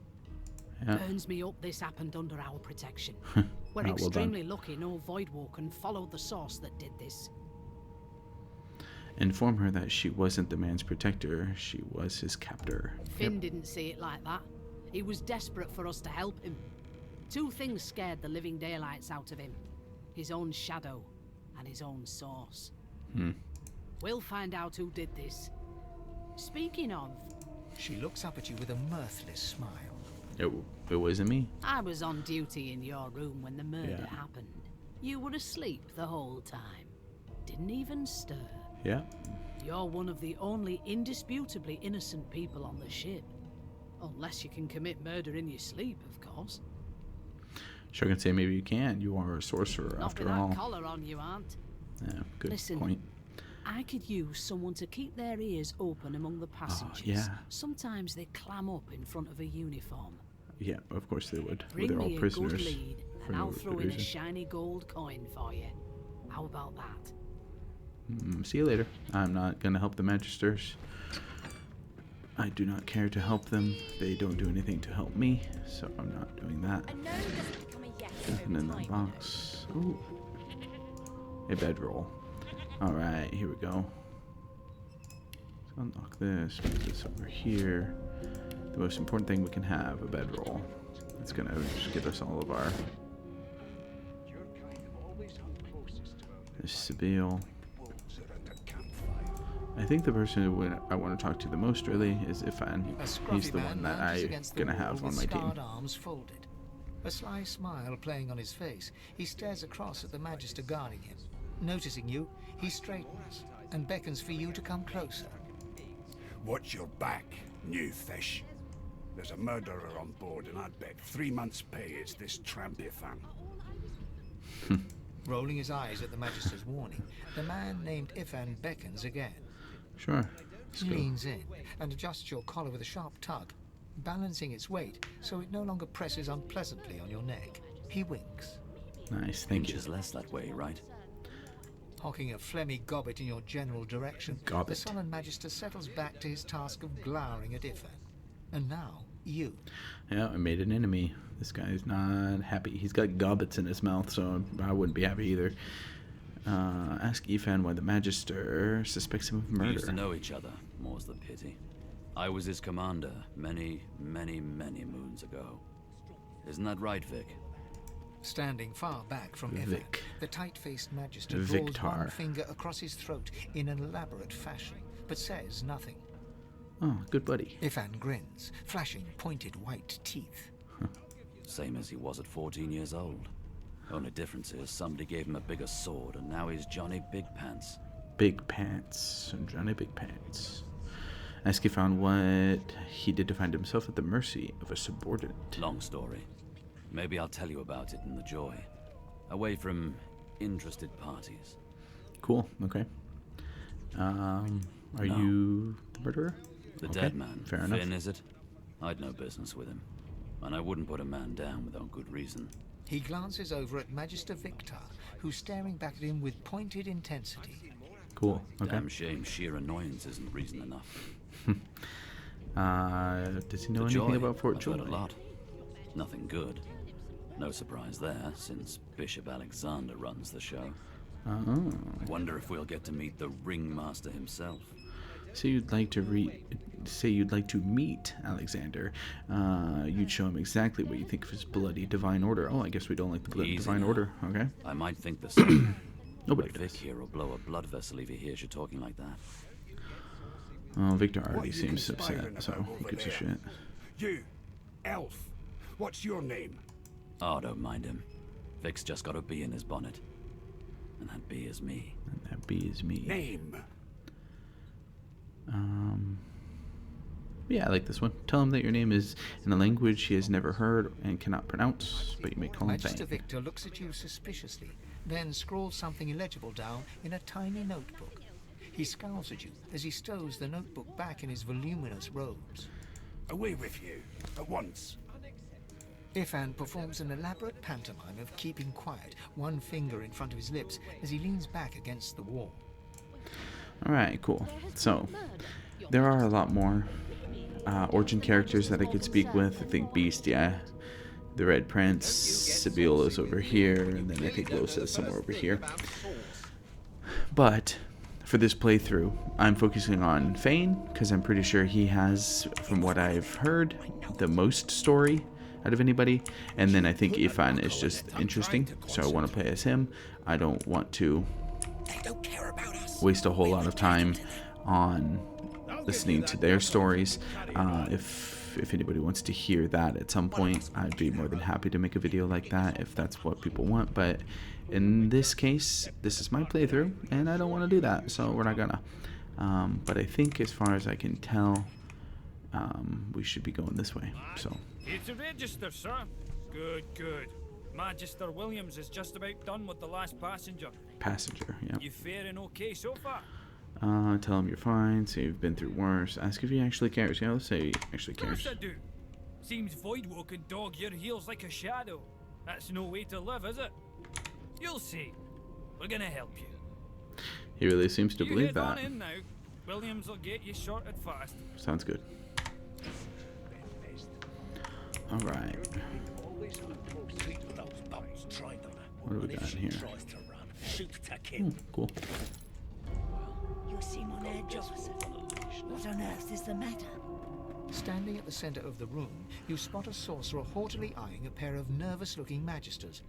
Yeah. Burns me up this happened under our protection. Oh, We're well extremely lucky no Voidwalker followed the source that did this. Inform her that she wasn't the man's protector, she was his captor. Finn didn't see it like that. He was desperate for us to help him. Two things scared the living daylights out of him. His own shadow and his own source. We'll find out who did this. Speaking of, She looks up at you with a mirthless smile. It wasn't me. I was on duty in your room when the murder Yeah. happened. You were asleep the whole time. Didn't even stir. Yeah. You're one of the only indisputably innocent people on the ship. Unless you can commit murder in your sleep, of course. Sure can say maybe you can. You are a sorcerer Not after with that all. collar on you, aren't. Yeah, good Listen, point. I could use someone to keep their ears open among the passengers. yeah. Sometimes they clam up in front of a uniform. Yeah, of course they would. Bring They're all me a prisoners. good lead, for and I'll no throw good in a reason. shiny gold coin for you. How about that? See you later. I'm not going to help the Magisters. I do not care to help them. They don't do anything to help me, so I'm not doing that. And in that box. Ooh. A bedroll. Alright, here we go. Let's unlock this. Put this over here. The most important thing we can have, a bedroll. It's going to just give us all of our... There's Sibyl. I think the person who I want to talk to the most really is Ifan. A He's scruffy the man one that lounges I'm against the going to wall have on with my team. scarred arms folded. A sly smile playing on his face, he stares across at the Magister guarding him. Noticing you, he straightens and beckons for you to come closer. Watch your back, new fish. There's a murderer on board, and I'd bet 3 months' pay it's this tramp Ifan. Rolling his eyes at the Magister's warning, the man named Ifan beckons again. Sure. Let's He go. leans in and adjusts your collar with a sharp tug, balancing its weight so it no longer presses unpleasantly on your neck. He winks, Nice, thank you. Inches less that way, right? hocking a phlegmy gobbet in your general direction. The Gobbet. sullen Magister settles back to his task of glowering at Ifan. And now, you. Yeah, I made an enemy. This guy's not happy. He's got gobbets in his mouth, so I wouldn't be happy either. Ask Ifan why the Magister suspects him of We used to murder. know each other, more's the pity. I was his commander many, many, many moons ago. Isn't that right, Vic? Standing far back from Ifan, Vic. the tight-faced Magister draws Victar. one finger across his throat in an elaborate fashion, but says nothing. Oh, good buddy. Ifan grins, flashing pointed white teeth. Same as he was at 14 years old. Only difference is somebody gave him a bigger sword, and now he's Johnny Big Pants. Big Pants. Johnny Big Pants. Ask Ifan what he did to find himself at the mercy of a subordinate. Long story. Maybe I'll tell you about it in the Joy. Away from interested parties. Cool, okay. Are No. you the murderer? The Okay, dead man. fair enough. Finn, is it? I'd no business with him. And I wouldn't put a man down without good reason. He glances over at Magister Victor, who's staring back at him with pointed intensity. Cool. Okay. Damn shame sheer annoyance isn't reason enough. Does he know For anything Joy, about Fort I've Joy? heard a lot. Nothing good. No surprise there, since Bishop Alexander runs the show. Oh. Wonder if we'll get to meet the ringmaster himself. Say you'd like to meet Alexander. You'd show him exactly what you think of his bloody divine order. Oh, I guess we don't like the bloody Easy divine now. order. Okay. I might think the same. Nobody But Vic does. here will blow a blood vessel if he hears you talking like that. Oh, Victor What already you seems conspiring upset, so about who over gives a there? shit? You, elf. What's your name? Oh, don't mind him. Vic's just got a bee in his bonnet. And that bee is me. And that bee is me. Name. Yeah, I like this one. Tell him that your name is in a language he has never heard and cannot pronounce, but you may call him Magister Thane. Victor looks at you suspiciously, then scrawls something illegible down in a tiny notebook. He scowls at you as he stows the notebook back in his voluminous robes. Away with you. At once. Ifan performs an elaborate pantomime of keeping quiet, one finger in front of his lips as he leans back against the wall. Alright, cool. So, there are a lot more origin characters that I could speak with. I think Beast, yeah. The Red Prince, Sibiola's over here, and then I think Losa's somewhere over here. But for this playthrough, I'm focusing on Fane, because I'm pretty sure he has, from what I've heard, the most story out of anybody. And then I think Ifan is just interesting, so I want to play as him. I don't want to waste a whole lot of time on listening to their stories. If anybody wants to hear that at some point, I'd be more than happy to make a video like that if that's what people want. But in this case, this is my playthrough, and I don't want to do that, so we're not gonna. But I think, as far as I can tell, we should be going this way. So. Here to register, sir. Good, good. Magister Williams is just about done with the last passenger. Passenger, yeah. You faring okay so far? Tell him you're fine, say you've been through worse. Ask if he actually cares. Yeah, let's say he actually Of course cares. I do. Seems Voidwalk can dog your heels like a shadow. That's no way to live, is it? You'll see. We're gonna help you. He really seems to You believe head that. on in now. Williams will get you sorted fast. Sounds good. Alright. What do we got in here? Cool. You seem on edge, officer. What on earth is the matter? Standing at the center of the room, you spot a sorcerer haughtily eyeing a pair of nervous-looking magisters.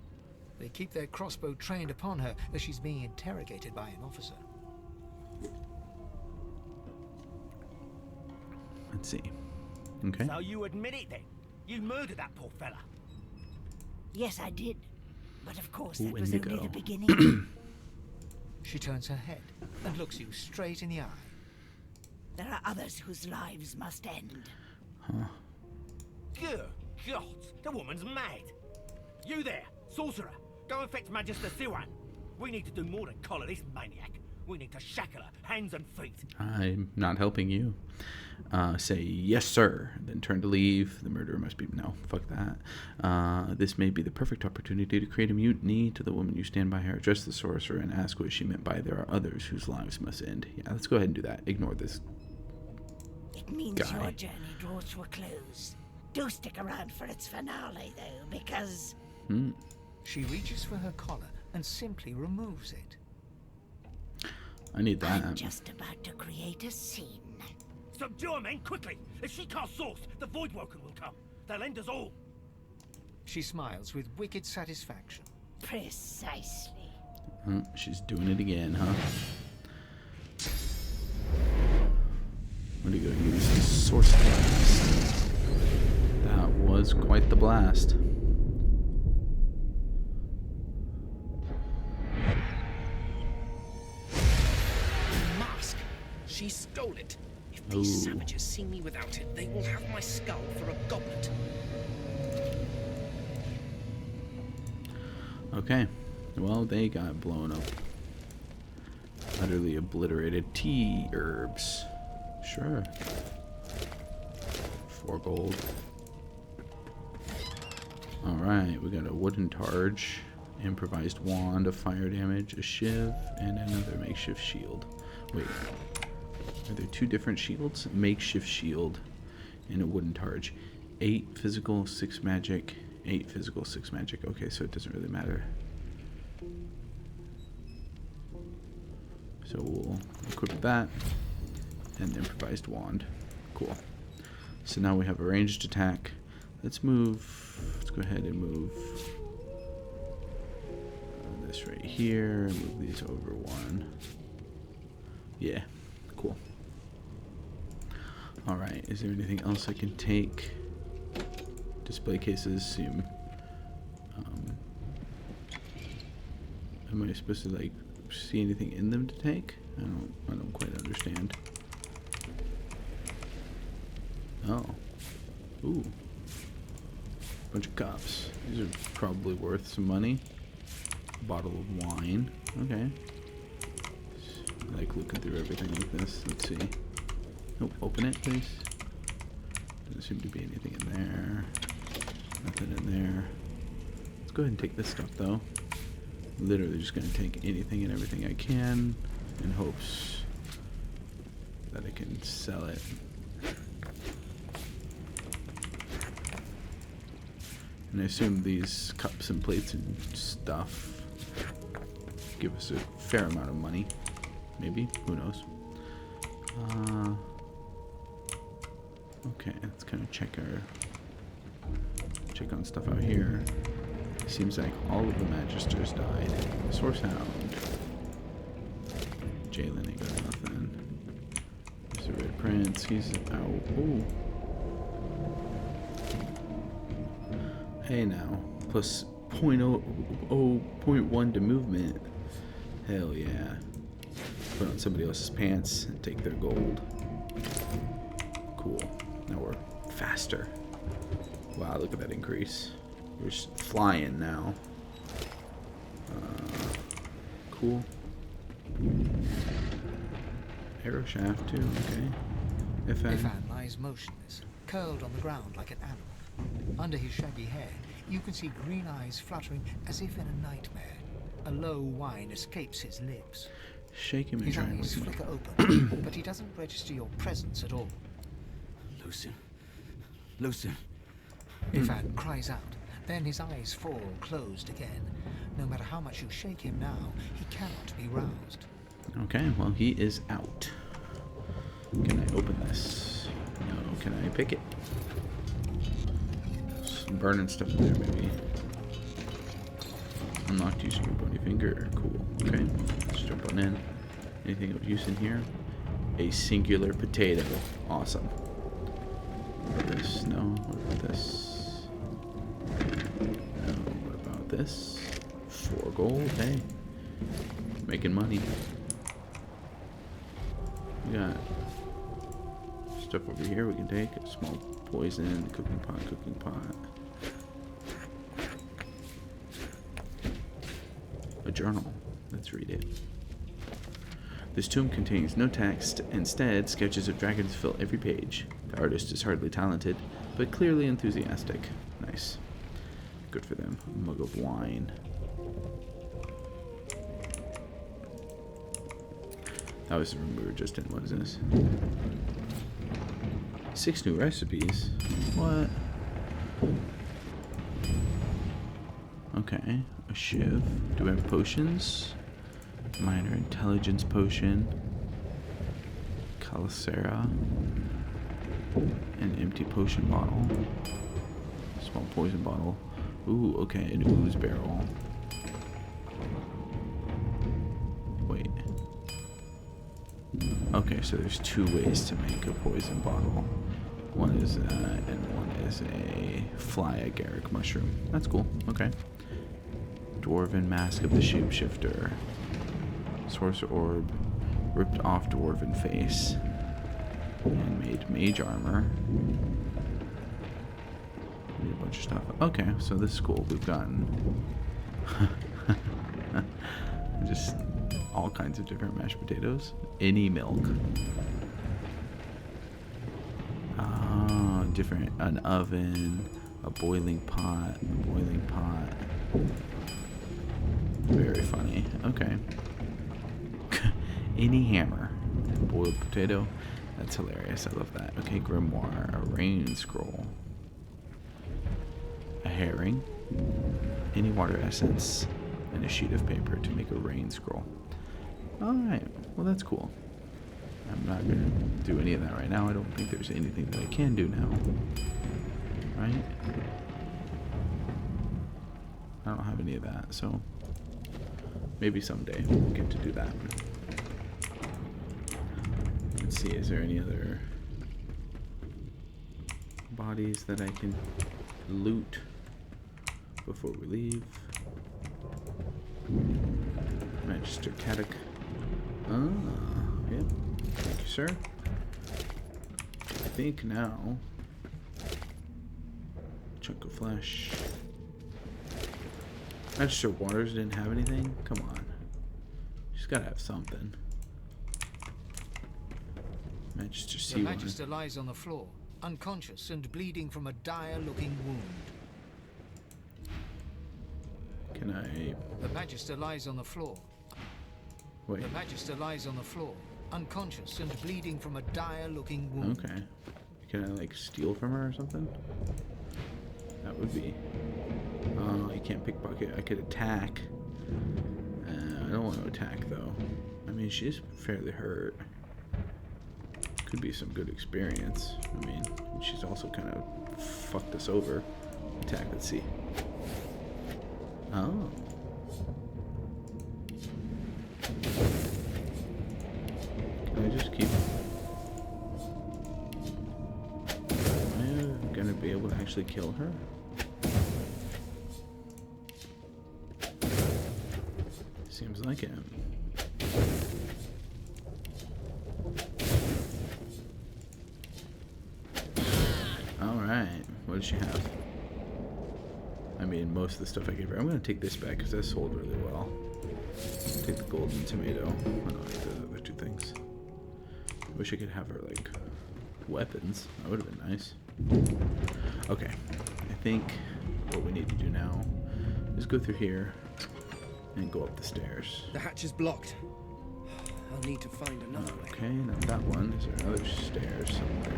They keep their crossbow trained upon her as she's being interrogated by an officer. Let's see. Okay. So you admit it then? You murdered that poor fella? Yes, I did. But of course, Ooh, that was only Indigo. the beginning. She turns her head and looks you straight in the eye. There are others whose lives must end. Good God, the woman's mad. You there, sorcerer, go and fetch Magister Siwan. We need to do more than collar this maniac. We need to shackle her, hands and feet. I'm not helping you. Say, yes, sir, then turn to leave. The murderer must be... No, fuck that. This may be the perfect opportunity to create a mutiny. To the woman you stand by her, address the sorcerer and ask what she meant by there are others whose lives must end. Yeah, let's go ahead and do that. Ignore this. It means Guy. your journey draws to a close. Do stick around for its finale, though, because... She reaches for her collar and simply removes it. I need that. I'm just about to create a scene. Subdue her, men, quickly! If she casts source, the Voidwoken will come. They'll end us all. She smiles with wicked satisfaction. Precisely. She's doing it again, huh? What are you going to use? The source blast. That was quite the blast. Mask. She stole it. If these Ooh. savages see me without it, they will have my skull for a goblet. Okay. Well, they got blown up. Utterly obliterated. Tea herbs. Sure. 4 gold. Alright, we got a wooden targe, improvised wand of fire damage, a shiv, and another makeshift shield. Wait, are there 2 different shields? Makeshift shield and a wooden targe. 8 physical, 6 magic. 8 physical, 6 magic. Okay, so it doesn't really matter. So we'll equip that and the improvised wand. Cool. So now we have a ranged attack. Let's move. Let's go ahead and move this right here. Move these over 1. Yeah, cool. Alright, is there anything else I can take? Display cases seem... am I supposed to, like, see anything in them to take? I don't quite understand. Oh. Ooh. Bunch of cups. These are probably worth some money. Bottle of wine. Okay. I like looking through everything like this. Let's see. Nope, open it, please. Doesn't seem to be anything in there. Nothing in there. Let's go ahead and take this stuff, though. Literally just going to take anything and everything I can in hopes that I can sell it. And I assume these cups and plates and stuff give us a fair amount of money. Maybe? Who knows? Okay, let's kind of check on stuff out here. Seems like all of the Magisters died. Source Hound. Jalen ain't got nothing. There's the Red Prince. He's out. Ooh. Hey now. Plus 0.1 to movement. Hell yeah. Put on somebody else's pants and take their gold. Cool. Now we're faster. Wow, look at that increase. We're just flying now. Cool. Arrow shaft too, okay. Ifan lies motionless, curled on the ground like an animal. Under his shaggy hair, you can see green eyes fluttering as if in a nightmare. A low whine escapes his lips. Shake him and his try and eyes wake him flicker up. open, but he doesn't register your presence at all. Lucian. Lucian. Ifan cries out. Then his eyes fall closed again. No matter how much you shake him now, he cannot be roused. Okay, well, he is out. Can I open this? No. Can I pick it? Some burning stuff in there, maybe. Unlocked using your bony finger. Cool. Okay, let's jump on in. Anything of use in here? A singular potato. Awesome. What about this? No. What about this? No. What about this? 4 gold. Hey. Making money. We got stuff over here we can take. A small poison, cooking pot. A journal. Let's read it. This tomb contains no text. Instead, sketches of dragons fill every page. The artist is hardly talented, but clearly enthusiastic. Nice. Good for them. A mug of wine. That was the room we were just in. What is this? 6 new recipes? What? Okay. A shiv. Do we have potions? Minor intelligence potion. Calicera. An empty potion bottle. Small poison bottle. Ooh, okay. An ooze barrel. Wait. Okay, so there's 2 ways to make a poison bottle. One is that, and one is a fly agaric mushroom. That's cool. Okay. Dwarven Mask of the Shapeshifter. Sorcerer Orb. Ripped off Dwarven face. And made mage armor. Made a bunch of stuff. Okay, so this is cool. We've gotten just all kinds of different mashed potatoes. Any milk. different, an oven, a boiling pot, Very funny. Okay. Any hammer. Boiled potato. That's hilarious. I love that. Okay, grimoire. A rain scroll. A herring. Any water essence. And a sheet of paper to make a rain scroll. Alright. Well, that's cool. I'm not going to do any of that right now. I don't think there's anything that I can do now. Right? I don't have any of that, so maybe someday we'll get to do that. Let's see, is there any other bodies that I can loot before we leave? Magister Caddock. Ah, yep. Thank you, sir. I think now. Chunk of flesh. Magister Waters didn't have anything? Come on. She's gotta have something. Magister Sea The Magister lies on the floor, unconscious and bleeding from a dire-looking wound. Can I... The Magister lies on the floor. Wait. The Magister lies on the floor, unconscious and bleeding from a dire-looking wound. Okay. Can I, like, steal from her or something? That would be... Oh, you can't pickpocket. I could attack. I don't want to attack, though. I mean, she's fairly hurt. Could be some good experience. I mean, she's also kind of fucked us over. Attack, let's see. Oh. Can I just keep... Am I gonna be able to actually kill her? Seems like it. Alright, what does she have? I mean, most of the stuff I gave her. I'm going to take this back because that sold really well. Take the golden tomato. I don't like the other two things. I wish I could have her, like, weapons. That would have been nice. Okay, I think what we need to do now is go through here and go up the stairs. The hatch is blocked. I'll need to find another way. Okay, not that one. Is there another stairs somewhere?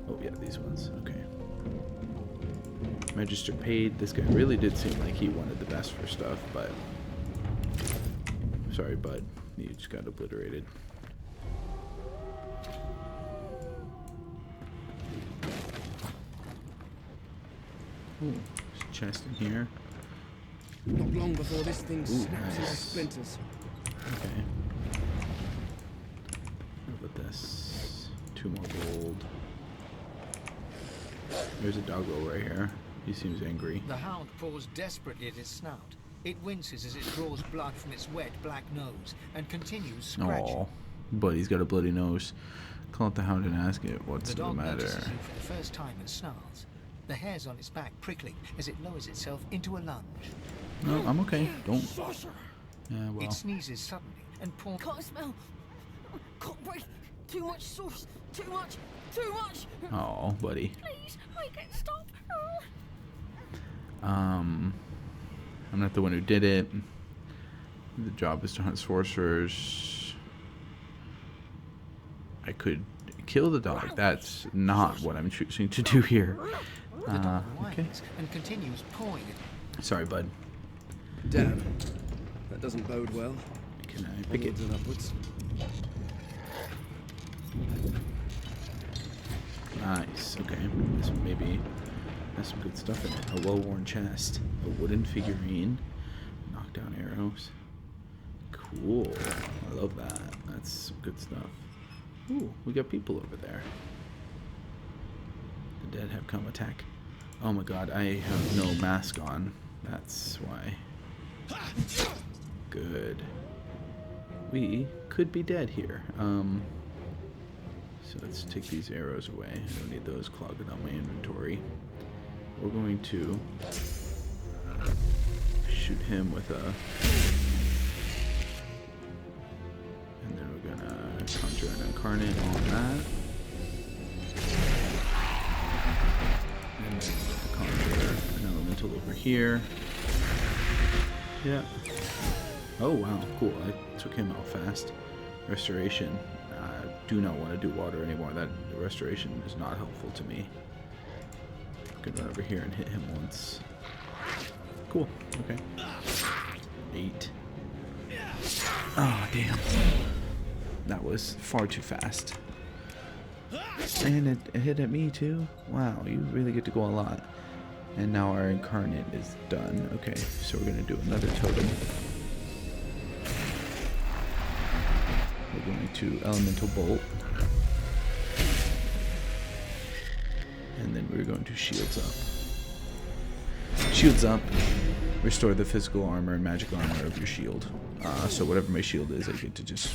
Oh yeah, these ones. Okay. Magister paid. This guy really did seem like he wanted the best for stuff, but... Sorry, bud. You just got obliterated. Ooh, there's a chest in here. Not long before this thing snaps into nice. splinters. Okay. What about this? 2 more gold. There's a doggo right here. He seems angry. The hound paws desperately at its snout. It winces as it draws blood from its wet black nose and continues scratching. Oh, but he's got a bloody nose. Call up the hound and ask it what's the matter. Notices you for the first time and snarls. The hairs on its back prickling as it lowers itself into a lunge. No, I'm okay. Don't. Yeah, well. It sneezes suddenly and paws. Can't smell. Can't breathe. Too much sauce. Too much. Too much. Oh, buddy. Please, make it stop. I'm not the one who did it. The job is to hunt sorcerers. I could kill the dog. That's not what I'm choosing to do here. The dog Okay. whines and continues pawing. Sorry, bud. Damn. That doesn't bode well. Can I pick it? Onwards and upwards. Nice. Okay. This maybe has some good stuff in it. A well-worn chest. A wooden figurine. Knockdown arrows. Cool. I love that. That's some good stuff. Ooh, we got people over there. The dead have come attack. Oh my god, I have no mask on. That's why. Good. We could be dead here. So let's take these arrows away. I don't need those clogging on my inventory. We're going to shoot him with a... And then we're gonna conjure an incarnate on that. And then conjure an elemental over here. Yeah. Oh wow, cool. I took him out fast. Restoration. I do not want to do water anymore. That restoration is not helpful to me. I can run over here and hit him once. Cool. Okay. 8. Oh, damn. That was far too fast. And it hit at me too? Wow, you really get to go a lot. And now our incarnate is done. Okay, so we're going to do another totem. We're going to elemental bolt. And then we're going to shields up. Shields up. Restore the physical armor and magic armor of your shield. So whatever my shield is, I get to just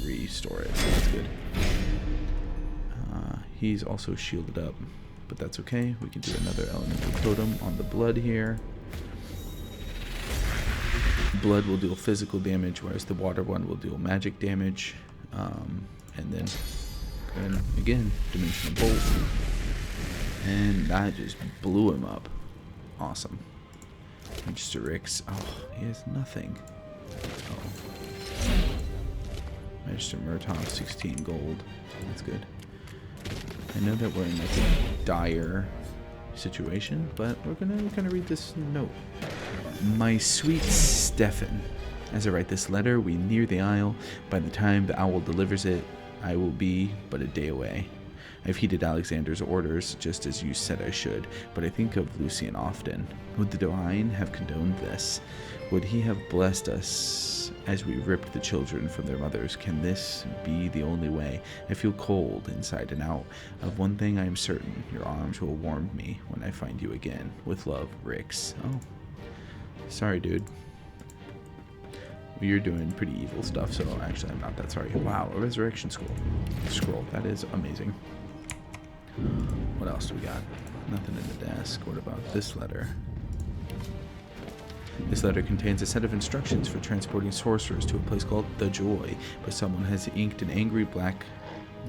restore it. So that's good. He's also shielded up, but that's okay. We can do another elemental totem on the blood here. Blood will deal physical damage, whereas the water one will deal magic damage. And then again, dimensional bolt. And that just blew him up. Awesome. Mr. Rix. Oh, he has nothing. Oh. Magister Murtaugh, 16 gold. That's good. I know that we're in like a dire situation, but we're gonna read this note. My sweet Stefan, as I write this letter, we near the Isle. By the time the owl delivers it, I will be but a day away. I've heeded Alexander's orders, just as you said I should, but I think of Lucian often. Would the Divine have condoned this? Would he have blessed us as we ripped the children from their mothers? Can this be the only way? I feel cold inside and out. Of one thing I am certain, your arms will warm me when I find you again. With love, Rix. Oh, sorry, dude. Well, you're doing pretty evil stuff, so actually I'm not that sorry. Wow, a resurrection scroll. That is amazing. What else do we got? Nothing in the desk. What about this letter? This letter contains a set of instructions for transporting sorcerers to a place called The Joy, but someone has inked an angry black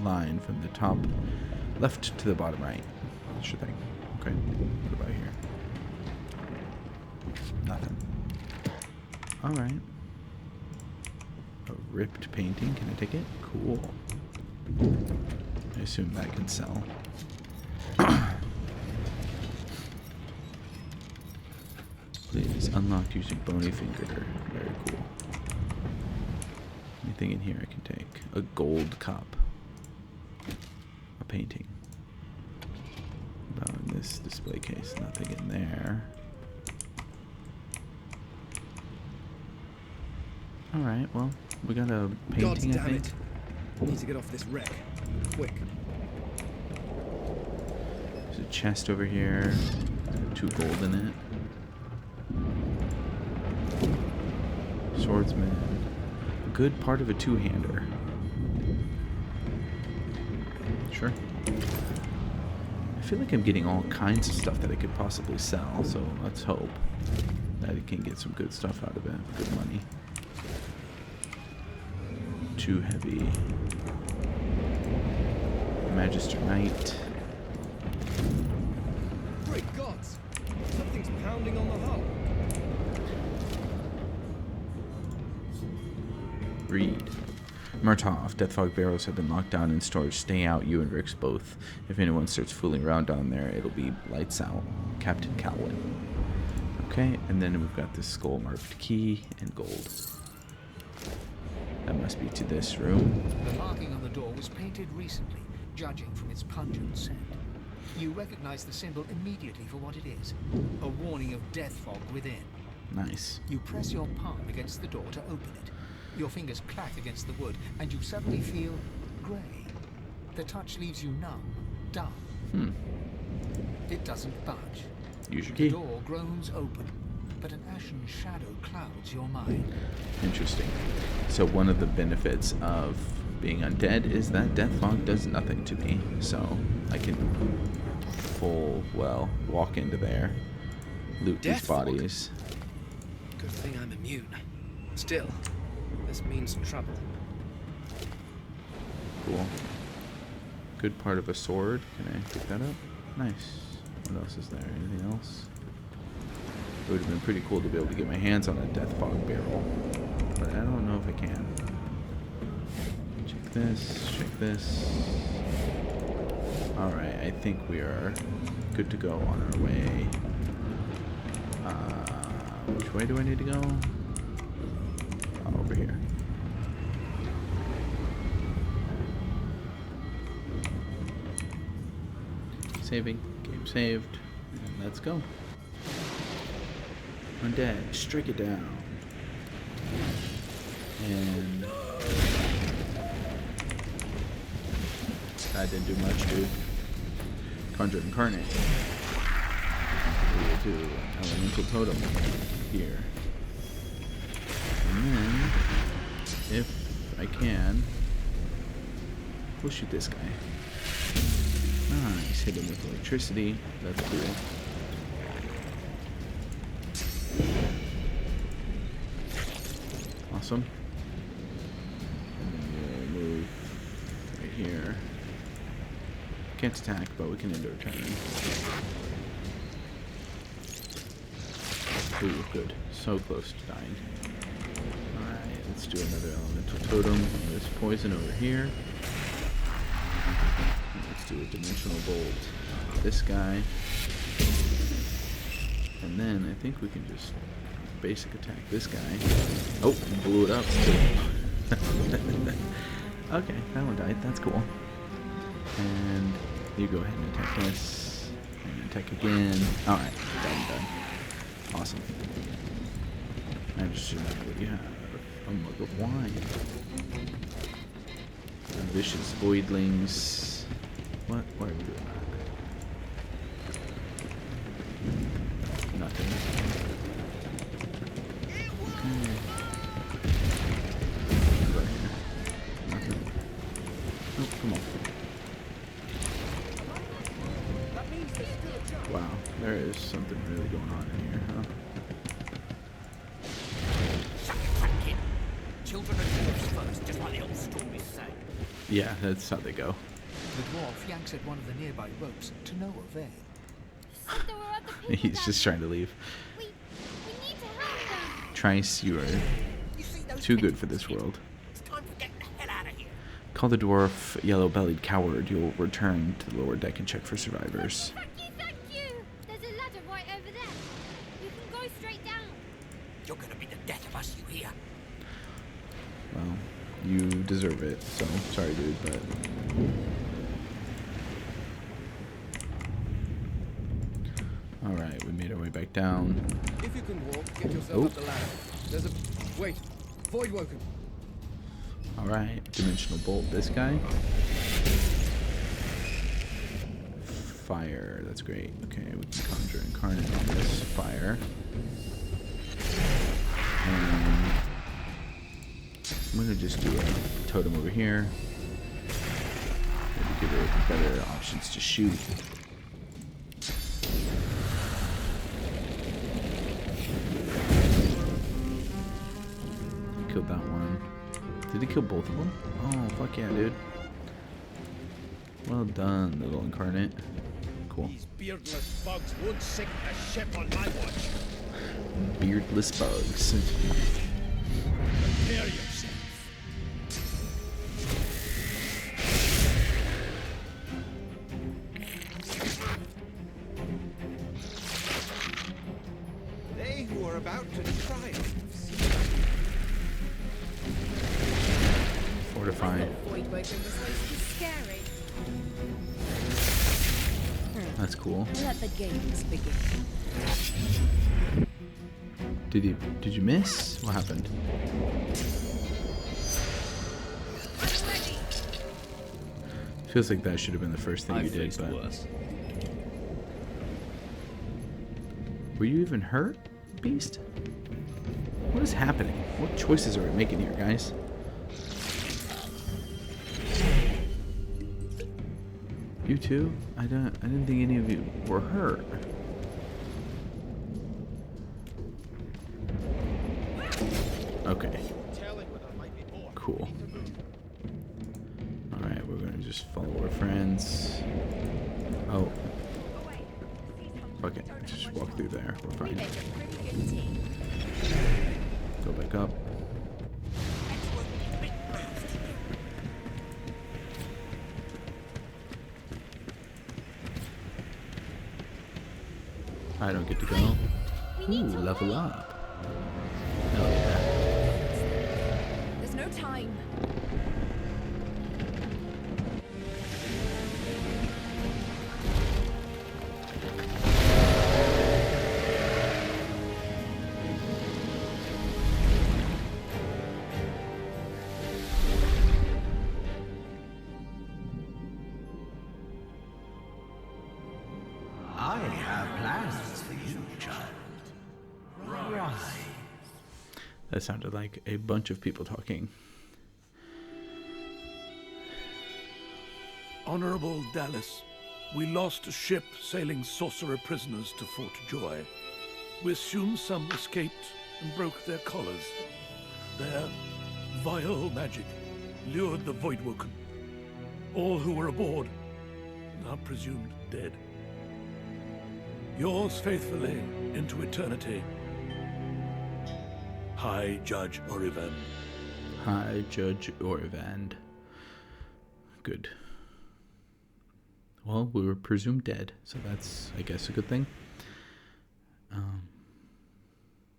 line from the top left to the bottom right. Sure thing. Okay. What about here? Nothing. Alright. A ripped painting. Can I take it? Cool. I assume that can sell. Please, unlocked using bony finger. Very cool. Anything in here I can take? A gold cup. A painting. About in this display case, nothing in there. Alright, well, we got a painting, God I think. damn it. Need to get off this wreck. Quick. There's a chest over here. 2 gold in it. Swordsman. A good part of a 2-hander. Sure. I feel like I'm getting all kinds of stuff that I could possibly sell, so let's hope that I can get some good stuff out of it. Good money. Too heavy. Magister Knight. Great gods! Something's pounding on the hull. Read. Murtaugh, Deathfog barrels have been locked down in storage. Stay out, you and Rix both. If anyone starts fooling around down there, it'll be lights out. Captain Calwin. Okay, and then we've got this skull marked key and gold. That must be to this room. The marking on the door was painted recently, judging from its pungent scent. You recognize the symbol immediately for what it is. A warning of death fog within. Nice. You press your palm against the door to open it. Your fingers clack against the wood, and you suddenly feel grey. The touch leaves you numb, dumb. It doesn't budge. Use your key. The door groans open, but an ashen shadow clouds your mind. Interesting. So one of the benefits of being undead is that death fog does nothing to me. So I can walk into there, loot Death these fog? bodies. Good thing I'm immune. Still, this means trouble. Cool. Good part of a sword. Can I pick that up? Nice. What else is there? Anything else? It would have been pretty cool to be able to get my hands on a death fog barrel, but I don't know if I can. Check this, check this. Alright, I think we are good to go on our way. Which way do I need to go? Oh, over here. Saving, game saved, and let's go. Undead, strike it down. And that didn't do much, dude. Conjure Incarnate. We'll do Elemental Totem here. And then, if I can, we'll shoot this guy. Nice, hit him with electricity. That's cool. Awesome. And then we'll move right here. Can't attack, but we can end our turn. Ooh, good. So close to dying. Alright, let's do another elemental totem. There's poison over here. Let's do a dimensional bolt. This guy. And then I think we can just basic attack this guy. Oh, blew it up. Okay, that one died. That's cool. And you go ahead and attack this. And attack again. Alright, done. Awesome. I just should know what you have. A mug of wine. Vicious voidlings. What? Why are we doing that? Nothing. Okay. Right here. Nothing. Oh, come on. Wow, there is something really going on in here, huh? Children are dwarfs first, just like the old stories say. Yeah, that's how they go. The dwarf yanks at one of the nearby ropes to no avail. He's just trying to leave. We need to help them. Trice, you are too good for this world. It's time for getting the hell out of here. Call the dwarf yellow-bellied coward. You'll return to the lower deck and check for survivors. Thank you. There's a ladder right over there. You can go straight down. You're gonna be the death of us, you hear? Well, you deserve it, so sorry, dude, but... Alright, we made our way back down. If you can walk, get yourself up the ladder. There's a... Wait. Void woken. Alright, dimensional bolt this guy. Fire, that's great. Okay, we can conjure incarnate on this fire. And I'm gonna just do a totem over here. Maybe give it better options to shoot. Killed that one. Did he kill both of them? Oh, fuck yeah, dude. Well done, little incarnate. Cool. These beardless bugs won't sink a ship on my watch. Beardless bugs. Prepare yourself. They who are about to triumph. Fortify. Void woken was supposed to be scary. That's cool. Let the games begin. Did you miss? What happened? Feels like that should have been the first thing you did, but worse. Were you even hurt, Beast? What is happening? What choices are we making here, guys? You too? I didn't think any of you were hurt. Okay. Cool. Alright, we're gonna just follow our friends. Oh. Fuck it. Just walk through there. We're We fine. make a pretty good team. Go back up. I don't get to go. Ooh, level up. Oh yeah. There's no time. I have plans for you, child. Rise. That sounded like a bunch of people talking. Honorable Dallas, we lost a ship sailing sorcerer prisoners to Fort Joy. We assume some escaped and broke their collars. Their vile magic lured the Voidwoken. All who were aboard are presumed dead. Yours faithfully into eternity, High Judge Orivand. High Judge Orivand. Good. Well, we were presumed dead, so that's, I guess, a good thing.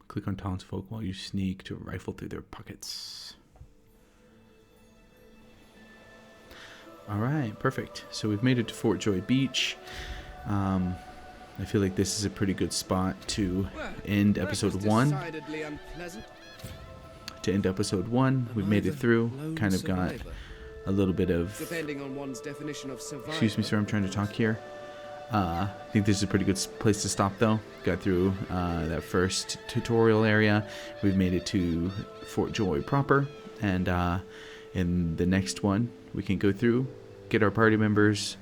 Click on townsfolk while you sneak to rifle through their pockets. Alright, perfect. So we've made it to Fort Joy Beach. I feel like this is a pretty good spot to end episode 1. Decidedly unpleasant. To end episode 1, we've made it through. Kind of got a little bit of... Depending on one's definition of survival. Excuse me, sir, I'm trying to talk here. I think this is a pretty good place to stop, though. Got through that first tutorial area. We've made it to Fort Joy proper. And in the next one, we can go through, get our party members,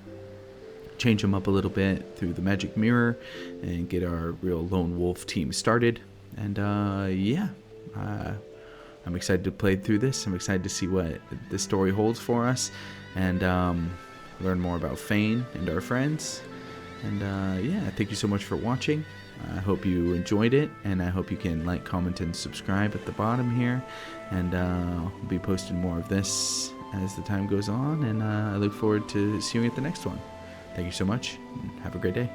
change them up a little bit through the magic mirror, and get our real lone wolf team started. And yeah, I'm excited to play through this. I'm excited to see what the story holds for us, and learn more about Fane and our friends. And yeah, thank you so much for watching. I hope you enjoyed it, and I hope you can like, comment, and subscribe at the bottom here. And I'll be posting more of this as the time goes on, and I look forward to seeing you at the next one. Thank you so much, and have a great day.